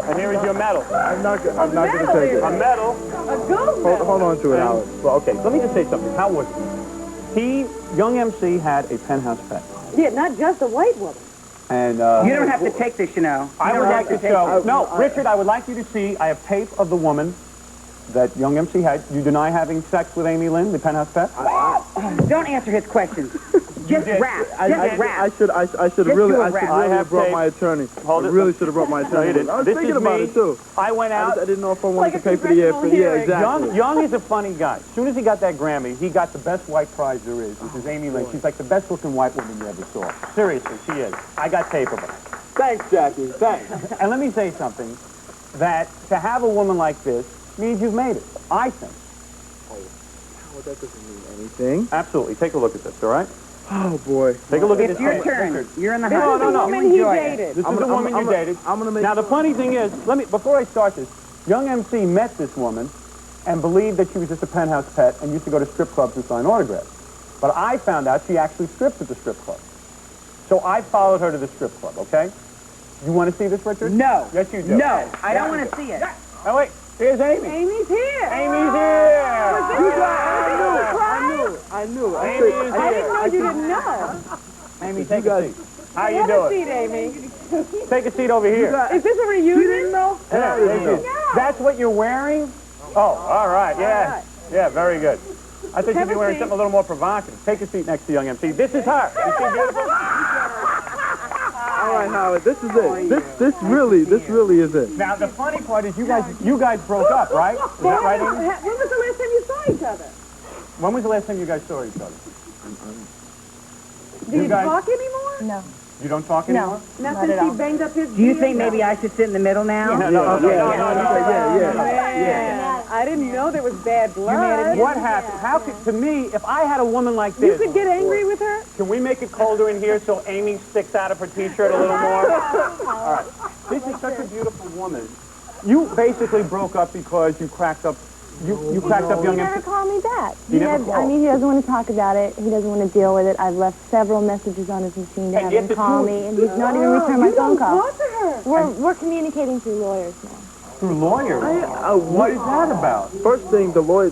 Speaker 5: And here is your medal.
Speaker 1: I'm not going to take it.
Speaker 5: A medal.
Speaker 2: A gold medal.
Speaker 1: Hold on to it, Howard.
Speaker 5: Well, okay, let me just say something. How was it? Young MC had a penthouse pet.
Speaker 2: Yeah, not just a white woman.
Speaker 5: And
Speaker 4: You don't have to take this, you know.
Speaker 5: I would like to show. No, Richard, I would like you to see. I have tape of the woman that young MC had. You deny having sex with Amy Lynn, the penthouse pet?
Speaker 4: Don't answer his questions. Just
Speaker 5: did.
Speaker 4: rap.
Speaker 1: I should have really brought my attorney.
Speaker 5: Hold it.
Speaker 1: I really should have brought my attorney. I was
Speaker 5: This
Speaker 1: thinking
Speaker 5: is
Speaker 1: about
Speaker 5: me.
Speaker 1: it too.
Speaker 5: I went out.
Speaker 1: I didn't know if I wanted
Speaker 2: Like
Speaker 1: to
Speaker 2: a
Speaker 1: pay for the
Speaker 2: congressional
Speaker 1: airfare. Yeah,
Speaker 2: hearing.
Speaker 1: exactly.
Speaker 5: Young is a funny guy. As soon as he got that Grammy, he got the best white prize there is, which is Amy Lynn. She's like the best looking white woman you ever saw. Seriously, she is. I got tape of her.
Speaker 1: Thanks, Jackie. Thanks.
Speaker 5: And let me say something, that to have a woman like this means you've made it, I think.
Speaker 1: Well, that doesn't mean anything.
Speaker 5: Absolutely. Take a look at this, all right?
Speaker 1: Oh, boy.
Speaker 5: Take a look at
Speaker 4: It's
Speaker 5: this.
Speaker 4: your turn.
Speaker 5: Richard.
Speaker 4: You're in the
Speaker 2: This
Speaker 4: hot
Speaker 2: is the
Speaker 4: seat.
Speaker 2: woman
Speaker 4: You
Speaker 2: he
Speaker 4: enjoy it.
Speaker 2: dated.
Speaker 5: This is the woman you dated.
Speaker 1: I'm going to make...
Speaker 5: Now, the funny thing is, before I start this, young MC met this woman and believed that she was just a penthouse pet and used to go to strip clubs and sign autographs. But I found out she actually stripped at the strip club. So I followed her to the strip club, okay? You want to see this, Richard?
Speaker 4: No.
Speaker 5: Yes, you do.
Speaker 4: No. I don't want to see it.
Speaker 5: Oh, wait. Here's Amy.
Speaker 2: Amy's here.
Speaker 5: Amy's here.
Speaker 1: I knew.
Speaker 2: I didn't know you didn't know.
Speaker 5: Amy, take a seat. How you
Speaker 2: Have a
Speaker 5: doing?
Speaker 2: seat, Amy.
Speaker 5: Take a seat over here.
Speaker 2: Is this a reunion?
Speaker 5: Yeah, thank you. That's what you're wearing? Oh, all right. Yeah.
Speaker 2: right.
Speaker 5: Yeah, very good. I thought you'd
Speaker 2: Have
Speaker 5: be
Speaker 2: a
Speaker 5: wearing
Speaker 2: seat.
Speaker 5: something a little more provocative. Take a seat next to young MC. This is her. Is she beautiful?
Speaker 1: All right, Howard. This is it. This really is it.
Speaker 5: Now, the funny part is you guys broke up, right? Is that right, Amy?
Speaker 2: When was the last time you saw each other?
Speaker 5: When was the last time you guys saw each other?
Speaker 2: Do you
Speaker 5: guys-
Speaker 2: talk anymore?
Speaker 9: No.
Speaker 5: You don't talk anymore?
Speaker 2: Not
Speaker 9: Not
Speaker 2: since
Speaker 9: at
Speaker 2: he
Speaker 9: all.
Speaker 2: banged up his
Speaker 4: Do you
Speaker 2: beard?
Speaker 4: think maybe I should sit in the middle now?
Speaker 5: No.
Speaker 2: Man, I didn't know there was bad blood.
Speaker 5: What happened? How could, to me, if I had a woman like
Speaker 2: You
Speaker 5: this,
Speaker 2: could get angry with her?
Speaker 5: can we make it colder in here so Amy sticks out of her T-shirt a little more? All right. This is such a beautiful woman. You basically broke up because you cracked up. You cracked up
Speaker 9: He
Speaker 5: young
Speaker 9: never
Speaker 5: MC.
Speaker 9: called me back.
Speaker 5: He never called.
Speaker 9: I mean, he doesn't want to talk about it. He doesn't want to deal with it. I've left several messages on his machine to
Speaker 5: And
Speaker 9: have
Speaker 5: yet
Speaker 9: him
Speaker 5: the
Speaker 9: call
Speaker 5: two-
Speaker 9: me, and he's not even returned my phone call.
Speaker 2: Talk to her.
Speaker 9: We're communicating through lawyers now.
Speaker 5: Through lawyers. What is that about?
Speaker 1: First thing, the lawyer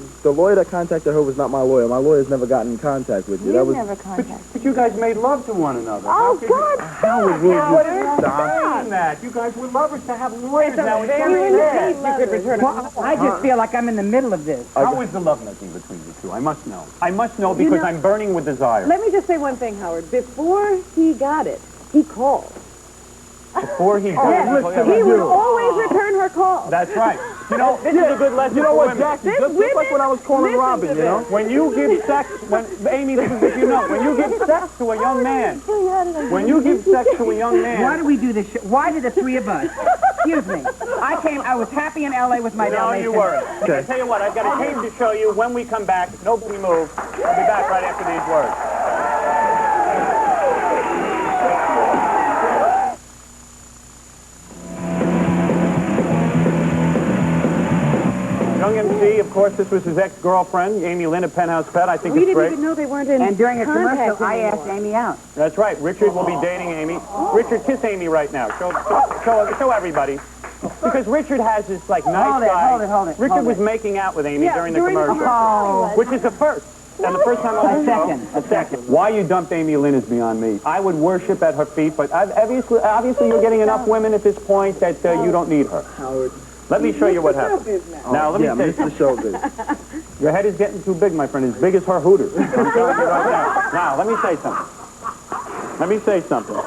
Speaker 1: that contacted her was not my lawyer. My lawyer's never gotten in contact with you.
Speaker 9: We've never contacted.
Speaker 5: But you guys made love to one another.
Speaker 9: Oh, God,
Speaker 1: Howard, will you stop?
Speaker 5: Saying that. You guys were lovers to have lawyers now. It's
Speaker 2: Very
Speaker 5: very sad.
Speaker 2: nice. You could return
Speaker 4: Well, I just feel like I'm in the middle of this.
Speaker 5: How is the lovemaking between you two? I must know. I must know because I'm burning with desire.
Speaker 2: Let me just say one thing, Howard. Before he got it, he called.
Speaker 5: Before he
Speaker 2: He
Speaker 5: died.
Speaker 2: would always return her calls.
Speaker 5: That's right. You know, this is a good lesson
Speaker 1: You know
Speaker 5: for
Speaker 1: what,
Speaker 5: women.
Speaker 1: Jackie? Just like when I was calling
Speaker 2: Listen
Speaker 1: Robin,
Speaker 2: to
Speaker 1: you know?
Speaker 2: this.
Speaker 5: When you give sex, Amy, this is what you know. When you give sex to a young man, when you give sex to a young
Speaker 4: Why
Speaker 5: man,
Speaker 4: do we do this? Why did the three of us? Excuse me. I was happy in L.A. with my
Speaker 5: no,
Speaker 4: Dalmatian.
Speaker 5: you weren't. I tell you what, I've got a tape to show you. When we come back, nobody move. I'll be back right after these words. Young MC, of course, this was his ex-girlfriend, Amy Lynn, a penthouse pet. I think
Speaker 2: We
Speaker 5: it's
Speaker 2: didn't
Speaker 5: great.
Speaker 2: even know they weren't in
Speaker 4: And during a
Speaker 2: contact
Speaker 4: commercial, I
Speaker 2: anymore.
Speaker 4: asked Amy out.
Speaker 5: That's right. Richard will be dating Amy. Richard, kiss Amy right now. Show everybody. Because Richard has this, like, nice
Speaker 4: Hold it,
Speaker 5: guy.
Speaker 4: hold it, hold it,
Speaker 5: Richard
Speaker 4: hold
Speaker 5: was
Speaker 4: it.
Speaker 5: making out with Amy
Speaker 2: Yeah,
Speaker 5: during the
Speaker 2: during the
Speaker 5: commercial.
Speaker 4: Oh.
Speaker 5: Which is the first. And the first time I
Speaker 4: A second, a second.
Speaker 5: Why you dumped Amy Lynn is beyond me. I would worship at her feet, but obviously you're getting enough women at this point that you don't need her.
Speaker 1: Howard.
Speaker 5: Let me show you what happened. Now, let me say
Speaker 1: Mr. Showbiz.
Speaker 5: your head is getting too big, my friend. As big as her hooters. I'm telling you right now. Now, let me say something.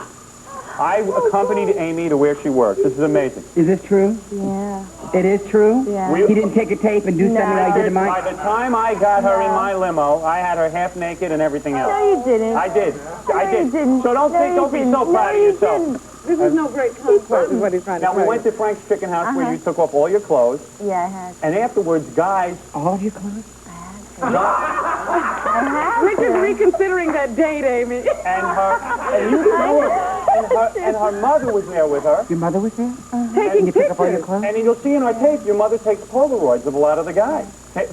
Speaker 5: I accompanied Amy to where she works. This is amazing.
Speaker 4: Is this true?
Speaker 9: Yeah.
Speaker 4: It is true?
Speaker 9: Yeah.
Speaker 4: He didn't take a tape and do something like he did to mine?
Speaker 5: By the time I got her in my limo, I had her half naked and everything else.
Speaker 9: No, you didn't.
Speaker 5: I did. I
Speaker 9: No,
Speaker 5: did.
Speaker 9: you didn't.
Speaker 5: So don't
Speaker 9: No,
Speaker 5: think,
Speaker 9: you
Speaker 5: don't be
Speaker 9: didn't.
Speaker 5: so
Speaker 9: No,
Speaker 5: proud of
Speaker 9: you
Speaker 5: yourself.
Speaker 9: didn't.
Speaker 2: This is no great conquest, is what he's trying to
Speaker 5: Now, we
Speaker 2: say.
Speaker 5: went to Frank's Chicken House where you took off all your clothes,
Speaker 9: Yeah, I had.
Speaker 5: and afterwards, guys...
Speaker 4: All of your clothes?
Speaker 2: Richard's reconsidering that date, Amy.
Speaker 5: And her mother was there with her.
Speaker 4: Your mother was there?
Speaker 2: Taking
Speaker 4: You pick up all your
Speaker 2: pictures.
Speaker 4: clothes?
Speaker 5: And you'll see in our tape, your mother takes Polaroids of a lot of the guys,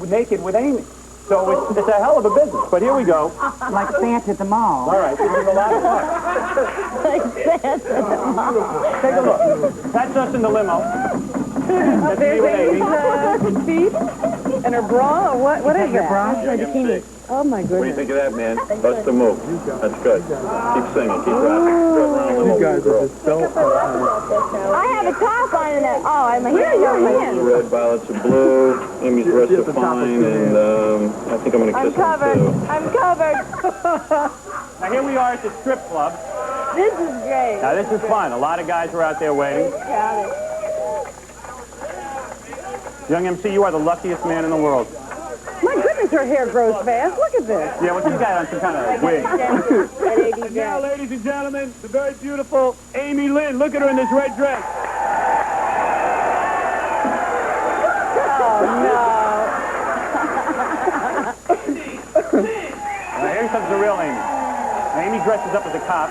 Speaker 5: naked with Amy. So it's a hell of a business. But here we go.
Speaker 4: Like Santa at the mall.
Speaker 5: All right, this is a lot of fun. Take a look. That's us in the limo. That's me with Amy.
Speaker 2: There's feet and her bra. What is
Speaker 4: Your
Speaker 2: that?
Speaker 4: bra?
Speaker 9: Bikini.
Speaker 2: Oh, my
Speaker 7: What do you
Speaker 2: goodness.
Speaker 7: think of that, man? That's the move. That's good. Keep singing. Keep rapping.
Speaker 1: You guys are just so...
Speaker 9: I have a top on and oh, I'm a
Speaker 2: Where are your hands?
Speaker 7: Red violets are blue. Amy's dressed are fine, and I think I'm going to
Speaker 9: I'm
Speaker 7: kiss him,
Speaker 9: covered.
Speaker 7: too.
Speaker 9: I'm covered.
Speaker 5: Now here we are at the strip club.
Speaker 9: This is great.
Speaker 5: Now this is fun. A lot of guys are out there waiting. Young MC, you are the luckiest man in the world.
Speaker 2: My goodness, her hair grows fast. Look at this.
Speaker 5: Yeah, well, you got on some kind of wig.
Speaker 9: And
Speaker 5: Now, ladies and gentlemen, the very beautiful Amy Lynn. Look at her in this red dress.
Speaker 2: Oh,
Speaker 5: Now, here comes the real Amy. Now, Amy dresses up as a cop.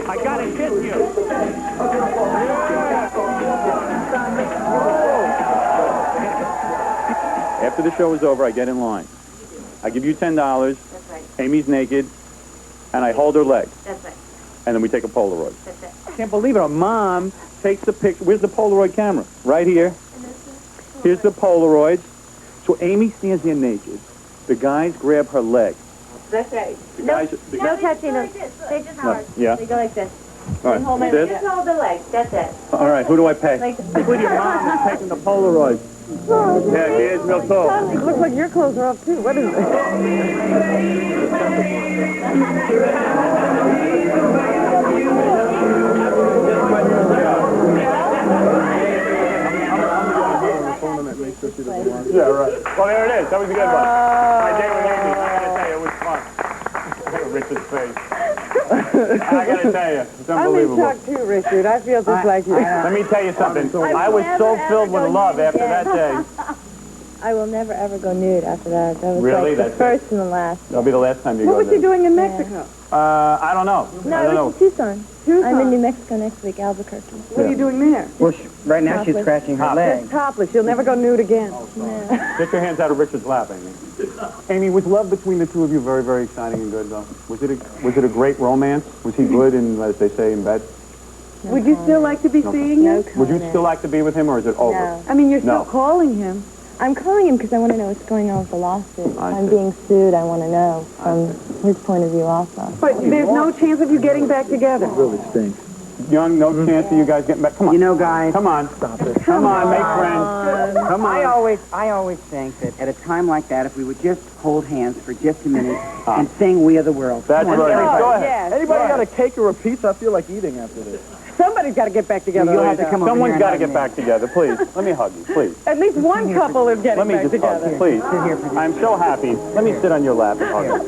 Speaker 5: I gotta kiss you. After the show is over, I get in line. I give you $10.
Speaker 9: That's right.
Speaker 5: Amy's naked, and I hold her leg,
Speaker 9: That's right.
Speaker 5: and then we take a Polaroid.
Speaker 9: That's it.
Speaker 5: I can't believe it. Our mom takes the picture. Where's the Polaroid camera? Right here. Here's the Polaroids. So Amy stands there naked. The guys grab her leg.
Speaker 9: That's right.
Speaker 5: The guys.
Speaker 9: No touching them. They just hard.
Speaker 5: Yeah.
Speaker 9: They go like this.
Speaker 5: All right.
Speaker 9: Hold my
Speaker 5: This?
Speaker 9: Just hold the leg. That's it.
Speaker 5: All right. Who do I pay?
Speaker 9: Like
Speaker 5: With your mom is taking the Polaroid. Yeah, here's real tall.
Speaker 2: it looks like your clothes are off, too. What is it?
Speaker 5: Yeah, right. Well, there it is. That was a good one. My day with Amy. I gotta tell you, it was fun. Look at Richard's face. I gotta tell you, it's
Speaker 2: I'm in
Speaker 5: unbelievable.
Speaker 2: shock, too, Richard. I feel just like you.
Speaker 5: Let me tell you something. I was so filled with love after that day.
Speaker 9: I will never ever go nude after that. That was
Speaker 5: Really?
Speaker 9: like the
Speaker 5: That's
Speaker 9: first and the last.
Speaker 5: That'll be the last time you
Speaker 2: What
Speaker 5: go
Speaker 2: was
Speaker 5: there.
Speaker 2: she doing in Mexico?
Speaker 5: I don't know.
Speaker 9: No,
Speaker 5: I
Speaker 9: I
Speaker 5: don't know.
Speaker 9: was in Tucson.
Speaker 2: Tucson.
Speaker 9: I'm in New Mexico next week, Albuquerque.
Speaker 2: What are you doing there?
Speaker 4: Well, right now she's
Speaker 9: Topless.
Speaker 4: scratching her leg.
Speaker 2: Just topless. You'll never go nude again.
Speaker 5: Get your hands out of Richard's lap, Amy. Amy, was love between the two of you very, very exciting and good, though? Was it a great romance? Was he good in, as they say, in bed?
Speaker 2: Would you still like to be seeing
Speaker 9: No
Speaker 2: him?
Speaker 5: Would you
Speaker 9: comment.
Speaker 5: still like to be with him, or is it over?
Speaker 9: No.
Speaker 2: I mean, you're
Speaker 5: No.
Speaker 2: still calling him.
Speaker 9: I'm calling him because I want to know what's going on with the lawsuit.
Speaker 5: I
Speaker 9: I'm
Speaker 5: see.
Speaker 9: being sued. I want to know from his point of view also.
Speaker 2: But there's no chance of you getting back together.
Speaker 1: Really stinks.
Speaker 5: Young, no chance of you guys getting back. Come on.
Speaker 4: You know, guys,
Speaker 5: Come on. Stop it. Come on, make friends. Come
Speaker 4: I
Speaker 5: on.
Speaker 4: always think that at a time like that, if we would just hold hands for just a minute and sing "We Are the World."
Speaker 5: That's
Speaker 4: Come on,
Speaker 5: right.
Speaker 4: everybody.
Speaker 1: Go ahead.
Speaker 2: Yes.
Speaker 1: Anybody got a cake or a pizza? I feel like eating after this.
Speaker 2: Somebody's got to get back together.
Speaker 4: You'll have to come over
Speaker 5: Someone's
Speaker 4: here
Speaker 5: got to
Speaker 4: and
Speaker 5: get
Speaker 4: hug
Speaker 5: back together, please. Let me hug you, please.
Speaker 2: At least one couple is getting
Speaker 5: Let me
Speaker 2: back
Speaker 5: just hug
Speaker 2: together.
Speaker 5: you, please. I'm so happy. Let me sit on your lap and hug you.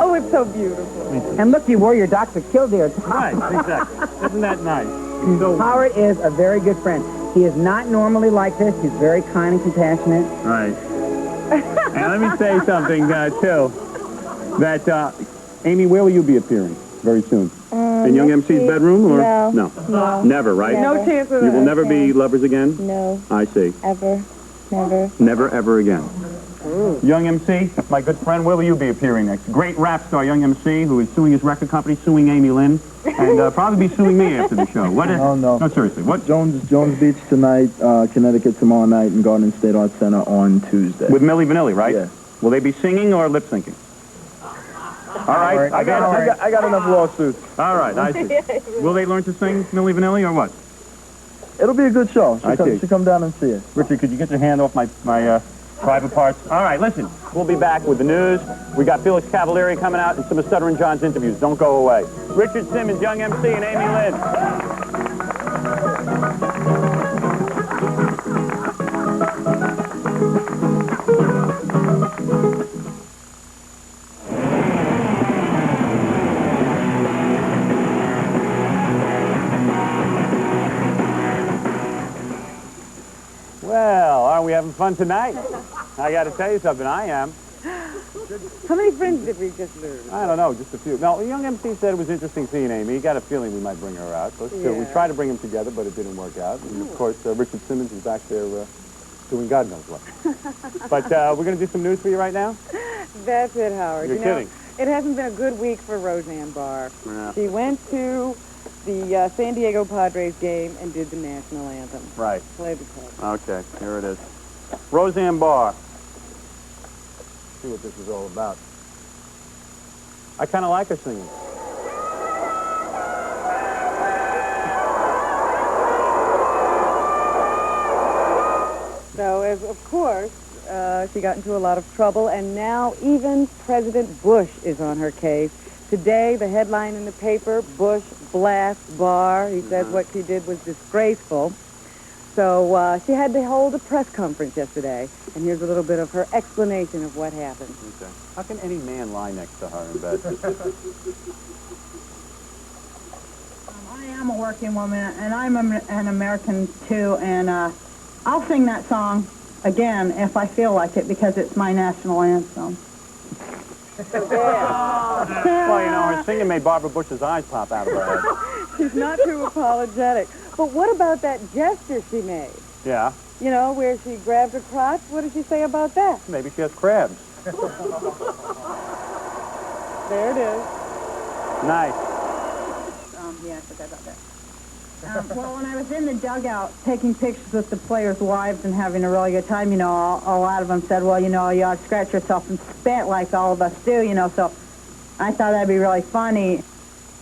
Speaker 2: Oh, it's so beautiful.
Speaker 4: me. And look, you wore your Dr. Kildare tie.
Speaker 5: Right, exactly. Isn't that nice?
Speaker 4: Howard is a very good friend. He is not normally like this. He's very kind and compassionate.
Speaker 5: Right. And let me say something, too. That, Amy, where will you be appearing very soon? In Young
Speaker 9: next
Speaker 5: MC's
Speaker 9: week.
Speaker 5: bedroom? Or?
Speaker 9: No. No.
Speaker 5: Never, right?
Speaker 9: Never.
Speaker 2: No chance of
Speaker 5: You will
Speaker 2: that.
Speaker 5: never be lovers again?
Speaker 9: No.
Speaker 5: I see.
Speaker 9: Ever. Never.
Speaker 5: Never, ever again. Young MC, my good friend, where will you be appearing next? Great rap star, Young MC, who is suing his record company, suing Amy Lynn. and probably be suing me after the show. What?
Speaker 10: No.
Speaker 5: No, seriously. What?
Speaker 10: Jones Beach tonight, Connecticut tomorrow night, and Garden State Arts Center on Tuesday.
Speaker 5: With Milli Vanilli, right?
Speaker 10: Yeah.
Speaker 5: Will they be singing or lip syncing? All right.
Speaker 10: I got enough lawsuits.
Speaker 5: All right, I see. Will they learn to sing Milli Vanilli or what?
Speaker 10: It'll be a good show.
Speaker 5: I see.
Speaker 10: Should come down and see it.
Speaker 5: Richard, could you get your hand off my private parts? All right, listen. We'll be back with the news. We got Felix Cavalieri coming out and some of Stuttering John's interviews. Don't go away. Richard Simmons, Young MC, and Amy Lynn. Well, aren't we having fun tonight? I got to tell you something, I am.
Speaker 2: How many friends did we just lose?
Speaker 5: I don't know, just a few. No, Young MC said it was interesting seeing Amy. He got a feeling we might bring her out. Those two. We tried to bring them together, but it didn't work out. And, of course, Richard Simmons is back there doing God knows what. But we're going to do some news for you right now?
Speaker 2: That's it, Howard.
Speaker 5: You're kidding.
Speaker 2: It hasn't been a good week for Roseanne Barr.
Speaker 5: Yeah.
Speaker 2: She went to the San Diego Padres game and did the national anthem.
Speaker 5: Right.
Speaker 2: Play the tape.
Speaker 5: Okay, here it is. Roseanne Barr. See what this is all about. I kind of like her singing.
Speaker 2: So, of course, she got into a lot of trouble, and now even President Bush is on her case. Today, the headline in the paper, Bush blasts Barr. He says what she did was disgraceful. So she had to hold a press conference yesterday, and here's a little bit of her explanation of what happened.
Speaker 5: Okay. How can any man lie next to her in bed?
Speaker 11: I am a working woman, and I'm an American, too, and I'll sing that song again if I feel like it, because it's my national anthem.
Speaker 5: Well, you know, her singing made Barbara Bush's eyes pop out of her head.
Speaker 2: She's not too apologetic. But what about that gesture she made?
Speaker 5: Yeah.
Speaker 2: You know, where she grabbed her crotch? What did she say about that?
Speaker 5: Maybe she has crabs.
Speaker 2: There it is.
Speaker 5: Nice.
Speaker 11: Yeah, I forgot about that. Well, when I was in the dugout taking pictures with the players' wives and having a really good time, you know, a lot of them said, well, you know, you ought to scratch yourself and spit like all of us do, you know, so I thought that'd be really funny.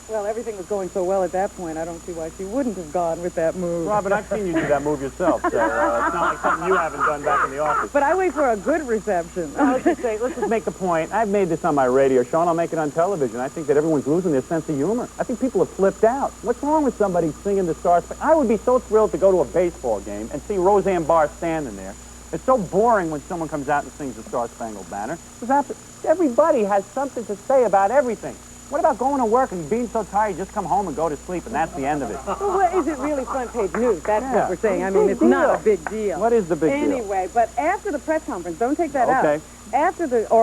Speaker 2: Well, everything was going so well at that point, I don't see why she wouldn't have gone with that move.
Speaker 5: Robin, I've seen you do that move yourself, so it's not like something you haven't done back in the office.
Speaker 2: But I wait for a good reception.
Speaker 5: Let's just make the point. I've made this on my radio show, and I'll make it on television. I think that everyone's losing their sense of humor. I think people have flipped out. What's wrong with somebody singing the Star Spangled? I would be so thrilled to go to a baseball game and see Roseanne Barr standing there. It's so boring when someone comes out and sings the Star Spangled Banner. Because everybody has something to say about everything. What about going to work and being so tired you just come home and go to sleep, and that's the end of it?
Speaker 2: Well, what is it really front page news? That's what we're saying. I mean, it's not a big deal.
Speaker 5: What is the big deal?
Speaker 2: Anyway, but after the press conference, don't take that out.
Speaker 5: Okay.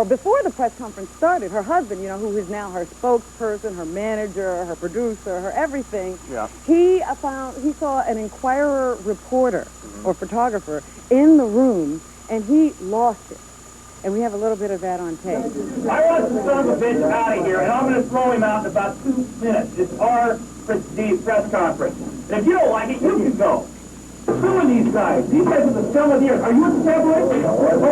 Speaker 2: Before the press conference started, her husband, you know, who is now her spokesperson, her manager, her producer, her everything, he saw an Inquirer reporter or photographer in the room, and he lost it. And we have a little bit of that on tape.
Speaker 7: I want the son of a bitch out of here, and I'm going to throw him out in about 2 minutes. It's our prestige press conference. And if you don't like it, you can go. Suing these guys. These guys are the scum of the earth. Are you with the tabloids?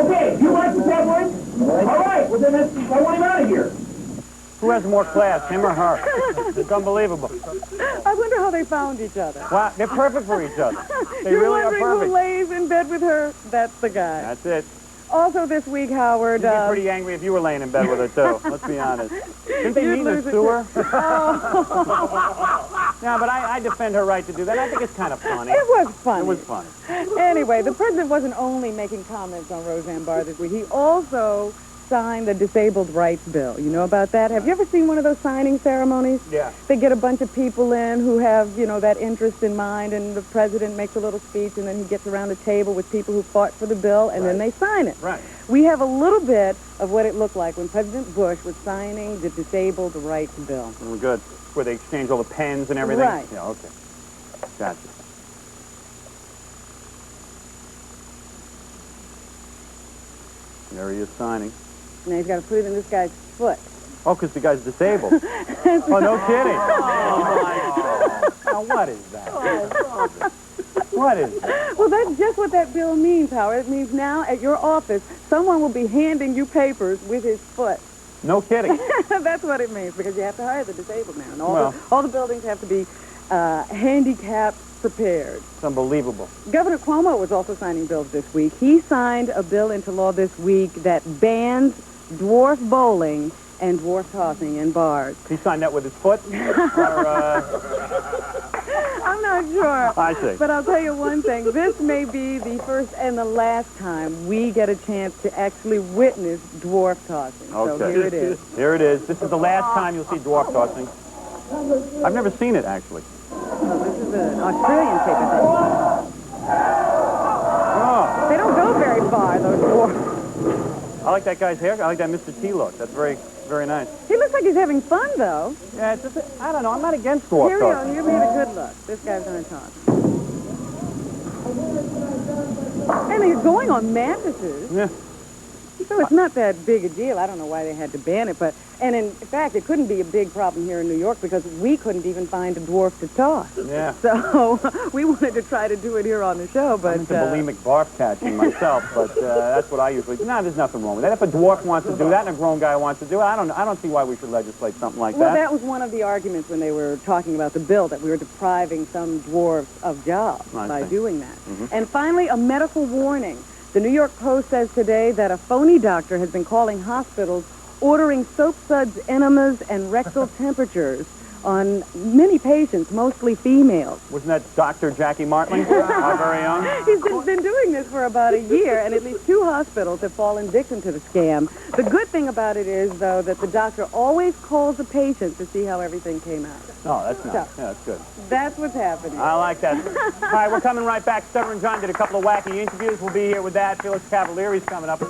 Speaker 7: Okay, you like the tabloids? All right, well then I want him out of here.
Speaker 5: Who has more class, him or her? It's unbelievable.
Speaker 2: I wonder how they found each other.
Speaker 5: Wow, they're perfect for each other. They
Speaker 2: You're
Speaker 5: really are
Speaker 2: wondering
Speaker 5: perfect.
Speaker 2: who lays in bed with her? That's the guy.
Speaker 5: That's it.
Speaker 2: Also this week, Howard...
Speaker 5: You'd be pretty angry if you were laying in bed with her, too. Let's be honest. Didn't they meet in a sewer? No, but I defend her right to do that. I think it's kind of funny.
Speaker 2: It was funny.
Speaker 5: It was funny.
Speaker 2: Anyway, the president wasn't only making comments on Roseanne Barr this week. He also signed the disabled rights bill. You know about that? Have you ever seen one of those signing ceremonies?
Speaker 5: Yeah.
Speaker 2: They get a bunch of people in who have, you know, that interest in mind, and the president makes a little speech, and then he gets around a table with people who fought for the bill, and then they sign it.
Speaker 5: Right.
Speaker 2: We have a little bit of what it looked like when President Bush was signing the disabled rights bill.
Speaker 5: Good. Where they exchange all the pens and everything?
Speaker 2: Right.
Speaker 5: Yeah, okay. Gotcha. There he is signing.
Speaker 2: Now he's got to put it in this guy's foot.
Speaker 5: Oh, because the guy's disabled. Oh, no kidding. Oh, my God. Now, what is that? What is that?
Speaker 2: Well, that's just what that bill means, Howard. It means now at your office, someone will be handing you papers with his foot.
Speaker 5: No kidding.
Speaker 2: That's what it means, because you have to hire the disabled man. And
Speaker 5: Well.
Speaker 2: all the buildings have to be handicap prepared.
Speaker 5: It's unbelievable.
Speaker 2: Governor Cuomo was also signing bills this week. He signed a bill into law this week that bans dwarf bowling and dwarf tossing in bars.
Speaker 5: He signed that with his foot?
Speaker 2: I'm not sure.
Speaker 5: I see.
Speaker 2: But I'll tell you one thing. This may be the first and the last time we get a chance to actually witness dwarf tossing.
Speaker 5: Okay.
Speaker 2: So here it is.
Speaker 5: Here it is. This is the last time you'll see dwarf tossing. I've never seen it, actually.
Speaker 2: Oh, this is an Australian tape, I think.
Speaker 5: Oh,
Speaker 2: They don't go very far, those dwarfs.
Speaker 5: I like that guy's hair. I like that Mr. T look. That's very, very nice.
Speaker 2: He looks like he's having fun, though.
Speaker 5: Yeah, it's just, I don't know. I'm not against dwarf
Speaker 2: Here we go.
Speaker 5: tossing.
Speaker 2: Give me a good look. This guy's going to toss. And they're going on mattresses.
Speaker 5: Yeah.
Speaker 2: So it's not that big a deal. I don't know why they had to ban it, and in fact, it couldn't be a big problem here in New York because we couldn't even find a dwarf to toss.
Speaker 5: Yeah.
Speaker 2: So we wanted to try to do it here on the show, but...
Speaker 5: I'm into bulimic barf catching myself, but that's what I usually do. No, there's nothing wrong with that. If a dwarf wants to do that and a grown guy wants to do it, I don't see why we should legislate something like
Speaker 2: Well,
Speaker 5: that.
Speaker 2: that was one of the arguments when they were talking about the bill, that we were depriving some dwarves of jobs
Speaker 5: I
Speaker 2: by
Speaker 5: see.
Speaker 2: doing that. And finally, a medical warning. The New York Post says today that a phony doctor has been calling hospitals ordering soap suds, enemas, and rectal temperatures on many patients, mostly females.
Speaker 5: Wasn't that Dr. Jackie Martling, our very own?
Speaker 2: He's been doing this for about a year, and at least 2 hospitals have fallen victim to the scam. The good thing about it is, though, that the doctor always calls the patient to see how everything came out.
Speaker 5: Oh, that's nice.
Speaker 2: So,
Speaker 5: Yeah, that's good.
Speaker 2: That's what's happening.
Speaker 5: I like that. All right, we're coming right back. Stuttering John did a couple of wacky interviews. We'll be here with that. Felix Cavalieri's coming up.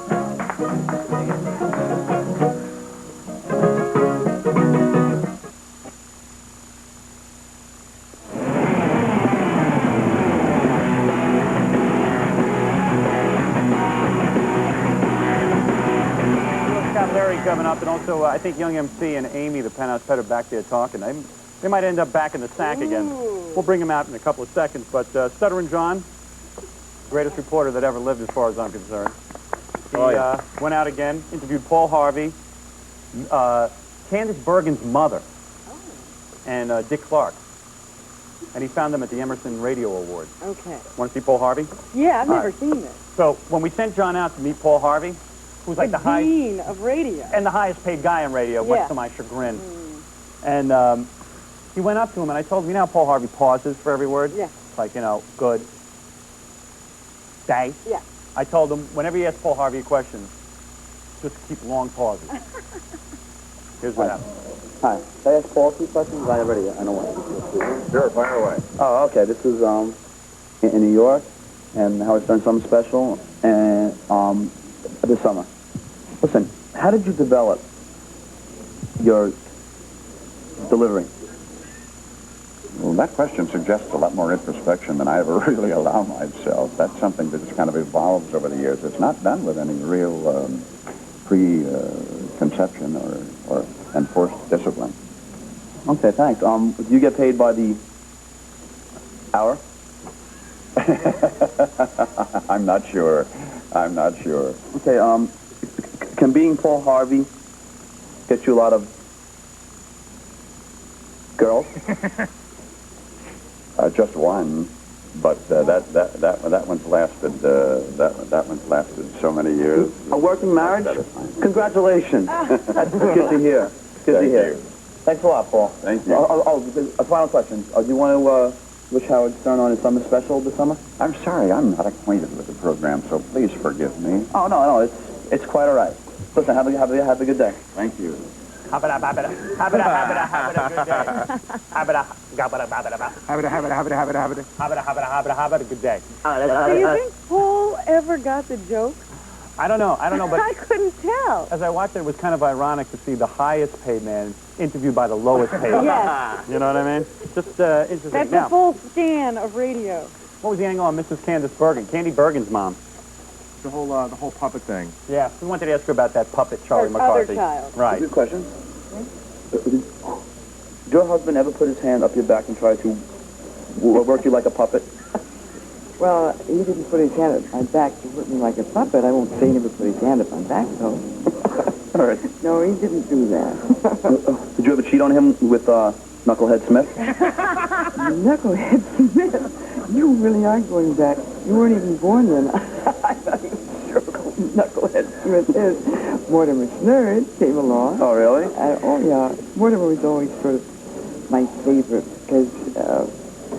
Speaker 5: Coming up, and also I think Young MC and Amy, the penthouse pet, are back there talking. They might end up back in the sack again. We'll bring them out in a couple of seconds. But Stuttering John, greatest reporter that ever lived, as far as I'm concerned. He went out again, interviewed Paul Harvey, Candace Bergen's mother, and Dick Clark. And he found them at the Emerson Radio Awards.
Speaker 2: Okay.
Speaker 5: Want to see Paul Harvey?
Speaker 2: Yeah, I've never seen this.
Speaker 5: So when we sent John out to meet Paul Harvey, who's like the
Speaker 2: dean of radio.
Speaker 5: And the highest paid guy in radio, much to my chagrin. And he went up to him, and I told him, you know how Paul Harvey pauses for every word?
Speaker 2: Yeah.
Speaker 5: Like, good, day.
Speaker 2: Yeah.
Speaker 5: I told him, whenever you ask Paul Harvey a question, just keep long pauses. Here's what happened.
Speaker 10: Hi. Can I ask Paul 2 questions? I know one.
Speaker 7: Sure, fire away.
Speaker 10: Oh, okay. This is in New York, and Howard Stern Summer Special, and this summer. Listen, how did you develop your delivery?
Speaker 12: Well, that question suggests a lot more introspection than I ever really allow myself. That's something that just kind of evolves over the years. It's not done with any real preconception or enforced discipline.
Speaker 10: Okay, thanks. Do you get paid by the hour?
Speaker 12: I'm not sure.
Speaker 10: Okay, can being Paul Harvey get you a lot of girls?
Speaker 12: Just one, but that one's lasted. That one's lasted so many years.
Speaker 10: A working marriage? Congratulations. That's good to hear. Good to hear. Thanks a lot, Paul.
Speaker 12: Thank you.
Speaker 10: A final question. Do you want to wish Howard Stern on his summer special this summer?
Speaker 12: I'm sorry, I'm not acquainted with the program, so please forgive me.
Speaker 10: Oh, no, it's quite all right. Listen, have a good day.
Speaker 12: Thank you.
Speaker 5: Habada, habada, habada, habada, habada, good day. Habada, gabada, babada, ba.
Speaker 6: Habada, habada, habada, habada, habada.
Speaker 5: Habada, habada, habada, habada, good day.
Speaker 2: Do you think Paul ever got the joke?
Speaker 5: I don't know, but
Speaker 2: I couldn't tell.
Speaker 5: as I watched it, it was kind of ironic to see the highest paid man interviewed by the lowest paid.
Speaker 2: Yes.
Speaker 5: You know what I mean? Just interesting.
Speaker 2: That's
Speaker 5: Now,
Speaker 2: the full scan of radio.
Speaker 5: what was the angle on Mrs. Candace Bergen? Candy Bergen's mom.
Speaker 1: The whole puppet thing.
Speaker 5: Yeah, we wanted to ask her about that puppet, Charlie
Speaker 2: Her other
Speaker 5: McCarthy.
Speaker 2: child.
Speaker 5: Right.
Speaker 10: Good question. Did your husband ever put his hand up your back and try to work you like a puppet?
Speaker 4: Well, he didn't put his hand at my back to work me like a puppet. I won't say he never put his hand at my back, though.
Speaker 10: All right.
Speaker 4: No, he didn't do that.
Speaker 10: Did you ever cheat on him with Knucklehead Smith?
Speaker 4: Knucklehead Smith, you really are going back. You weren't even born then. I'm not even sure who Knucklehead Smith is. Mortimer Snurd came along.
Speaker 10: Oh, really?
Speaker 4: Oh, yeah. Mortimer was always sort of my favorite because,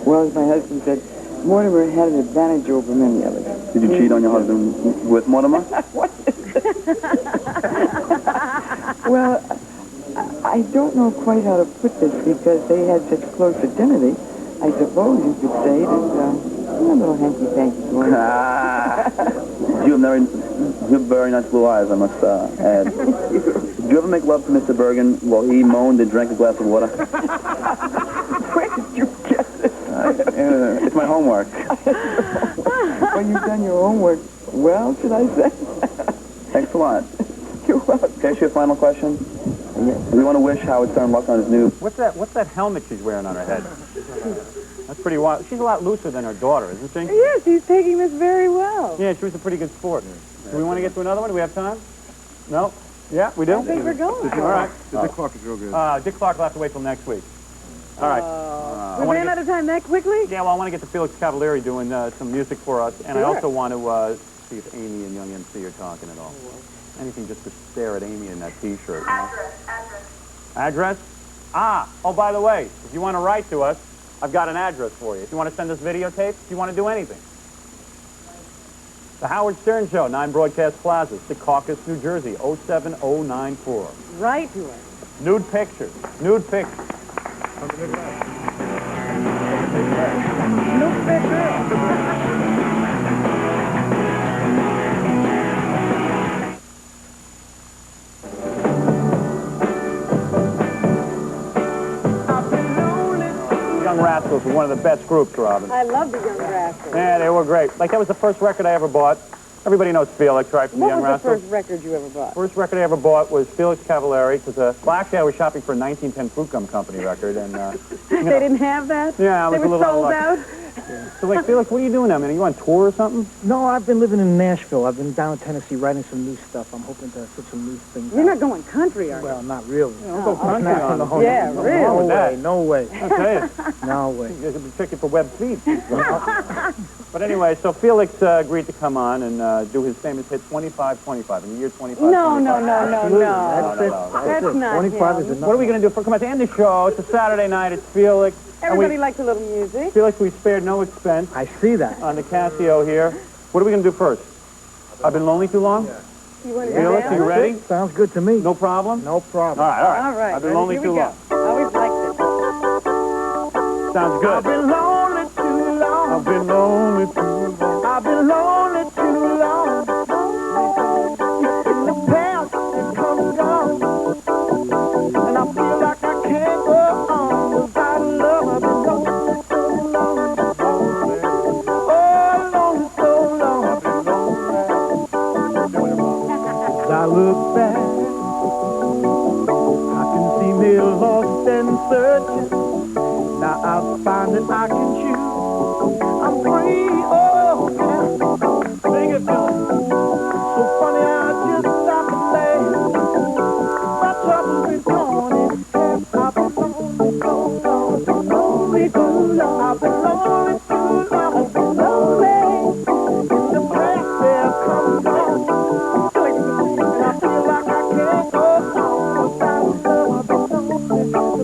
Speaker 4: well, as my husband said, Mortimer had an advantage over many of us.
Speaker 10: Did you cheat on your husband with Mortimer?
Speaker 4: What is it? Well, I don't know quite how to put this because they had such close affinity. I suppose you could say that, a little hanky-panky going.
Speaker 10: You have very nice blue eyes, I must add. Did you ever make love to Mr. Bergen while he moaned and drank a glass of water?
Speaker 4: Where did you get this?
Speaker 10: It's my homework.
Speaker 4: Well, you've done your homework well, should I say?
Speaker 10: Thanks a lot.
Speaker 4: You're welcome.
Speaker 10: Can I ask you a final question? We want to wish Howard Stern luck on his new...
Speaker 5: What's that helmet she's wearing on her head? That's pretty wild. She's a lot looser than her daughter, isn't she?
Speaker 2: Yes, he's taking this very well.
Speaker 5: Yeah, she was a pretty good sport. Do we want to get to another one? Do we have time? No? Yeah, we do?
Speaker 2: I think we're going.
Speaker 5: All right.
Speaker 1: Dick Clark is real good.
Speaker 5: Dick Clark will have to wait till next week. All right.
Speaker 2: We ran out of time that quickly?
Speaker 5: Yeah, well, I want to get to Felix Cavalieri doing some music for us, and I also want to see if Amy and Young MC are talking at all. Anything just to stare at Amy in that T-shirt. Address? Oh, by the way, if you want to write to us, I've got an address for you. If you want to send us videotapes, if you want to do anything. The Howard Stern Show, 9 Broadcast Plaza, Secaucus, New Jersey, 07094.
Speaker 2: Write to us.
Speaker 5: Nude pictures. Nude pictures.
Speaker 2: Nude pictures.
Speaker 5: Young Rascals were one of the best groups, Robin.
Speaker 2: I love the Young Rascals.
Speaker 5: Yeah, they were great. Like, that was the first record I ever bought. Everybody knows Felix, right, from the Young Rascals?
Speaker 2: What was the first record you ever bought?
Speaker 5: First record I ever bought was Felix Cavalieri, because, well, actually, I was shopping for a 1910 Fruit Gum Company record, and,
Speaker 2: They didn't have that?
Speaker 5: Yeah, I was
Speaker 2: they
Speaker 5: a
Speaker 2: were
Speaker 5: little
Speaker 2: sold
Speaker 5: unlucky.
Speaker 2: out?
Speaker 5: So, like, Felix, what are you doing now, man? Are you on tour or something?
Speaker 6: No, I've been living in Nashville. I've been down in Tennessee writing some new stuff. I'm hoping to put some new things
Speaker 2: You're
Speaker 6: out.
Speaker 2: not going country, are you?
Speaker 6: Well, not really.
Speaker 5: Go country on
Speaker 6: No,
Speaker 2: Yeah,
Speaker 6: no,
Speaker 2: really?
Speaker 6: No
Speaker 5: with
Speaker 6: way,
Speaker 5: that.
Speaker 6: no way.
Speaker 5: Okay.
Speaker 6: No way.
Speaker 5: You could be checking for web feeds. But anyway, so Felix agreed to come on and do his famous hit 25-25 in the year 25.
Speaker 2: No.
Speaker 6: That's it.
Speaker 2: That's
Speaker 6: it.
Speaker 2: not
Speaker 6: 25
Speaker 2: him.
Speaker 6: is enough.
Speaker 5: What are we going to do? Come on, to end the show, it's a Saturday night, it's Felix.
Speaker 2: Everybody likes a little music.
Speaker 5: Felix, we spared no expense
Speaker 6: I see that.
Speaker 5: on the Casio here. What are we going to do first? I've been lonely too long?
Speaker 2: You want to
Speaker 5: Felix, are you ready?
Speaker 6: Sounds good to me.
Speaker 5: No problem?
Speaker 6: No problem.
Speaker 5: All right.
Speaker 2: All right.
Speaker 5: I've been lonely
Speaker 2: Here
Speaker 5: too
Speaker 2: we go.
Speaker 5: long.
Speaker 2: I always liked it.
Speaker 5: Sounds good.
Speaker 6: I've been lonely too long.
Speaker 5: I've been lonely too long.
Speaker 6: I've been lonely too long. In the past, it comes gone. And I feel like I can't go on without love. I've been lonely so long. Oh, lonely so long. I've been lonely. As I look back, I can see me lost and searching. Now I find that I can choose. I'm free, oh yeah. Sing it, Bill. So funny, I just stopped and laughed. My troubles is gone and I've been lonely so long. Lonely too long. I've been lonely too long. I've been lonely. In the past, there comes on. And I feel like I can't go on without love. I've been lonely too long.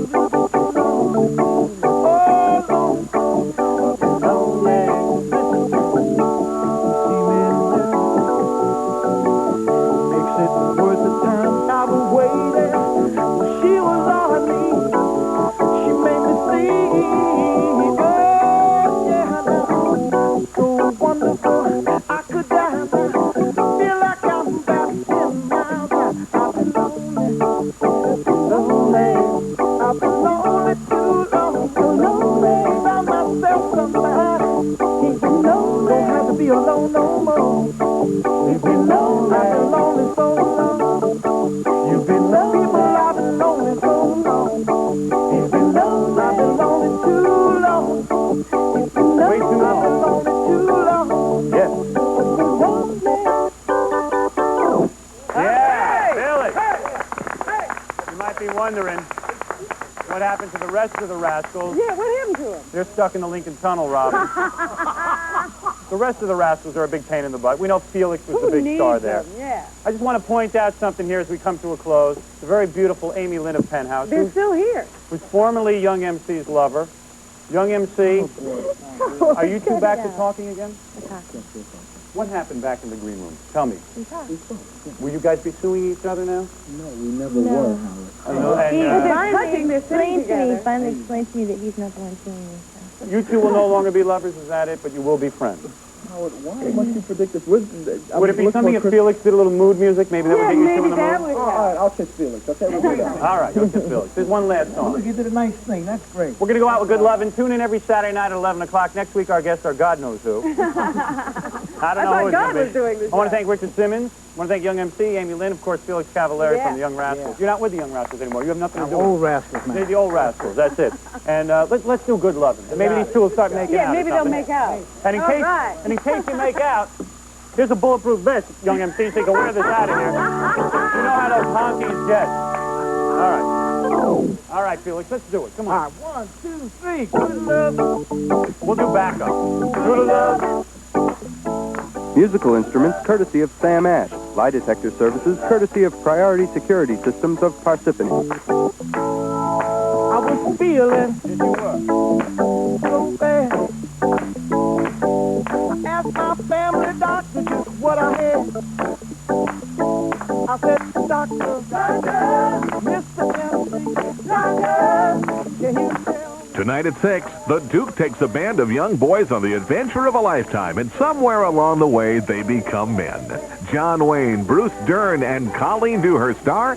Speaker 6: Feel like
Speaker 5: wondering what happened to the rest of the rascals.
Speaker 2: Yeah, what happened to him?
Speaker 5: They're stuck in the Lincoln Tunnel, Robin. The rest of the rascals are a big pain in the butt. We know Felix was the big star there.
Speaker 2: Yeah.
Speaker 5: I just want to point out something here as we come to a close. The very beautiful Amy Lynn of Penthouse,
Speaker 2: They're still here.
Speaker 5: who's formerly Young MC's lover. Young MC, are you two back to talking again? What happened back in the green room? Tell me. Will you guys be suing each other now?
Speaker 6: No, we never were, Howard.
Speaker 2: He
Speaker 9: finally explained to me that he's not the one seeing me. So.
Speaker 5: You two will no longer be lovers, is that it? But you will be friends.
Speaker 6: Howard, why must you predict this? Would
Speaker 5: Would it be something if Felix did a little mood music? Maybe that would get you two in the mood?
Speaker 6: All right, I'll kiss Felix. Okay, we'll do that.
Speaker 5: All right, you'll kiss Felix. There's one last song.
Speaker 6: Look, you did a nice thing. That's great.
Speaker 5: We're going to go out with good love and tune in every Saturday night at 11 o'clock. Next week, our guests are God knows who. I don't know who it's
Speaker 2: God
Speaker 5: gonna
Speaker 2: was
Speaker 5: be.
Speaker 2: doing this.
Speaker 5: I want to thank Richard Simmons. I want to thank Young MC, Amy Lynn, of course, Felix Cavallari from the Young Rascals. You're not with the Young Rascals anymore. You have nothing to do with
Speaker 6: Old rascals, man.
Speaker 5: They're the old rascals. That's it. And let's do good loving. And maybe these two will start making out.
Speaker 2: Yeah, maybe
Speaker 5: or
Speaker 2: they'll
Speaker 5: something.
Speaker 2: make out.
Speaker 5: And in case you make out, here's a bulletproof vest, Young MC, so you can wear this out of here. You know how those honkies get. All right. All right, Felix, let's do it. Come on.
Speaker 6: All right, 1, 2, 3. Good love.
Speaker 5: We'll do backup. Good love.
Speaker 1: Musical instruments courtesy of Sam Ash. Lie detector services courtesy of Priority Security Systems of Parsippany.
Speaker 6: I was feeling so bad. I asked my family doctor just what I had. I said, Doctor, Mr. MC, can you tell?
Speaker 13: Tonight at 6, the Duke takes a band of young boys on the adventure of a lifetime, and somewhere along the way, they become men. John Wayne, Bruce Dern, and Colleen Dewhurst star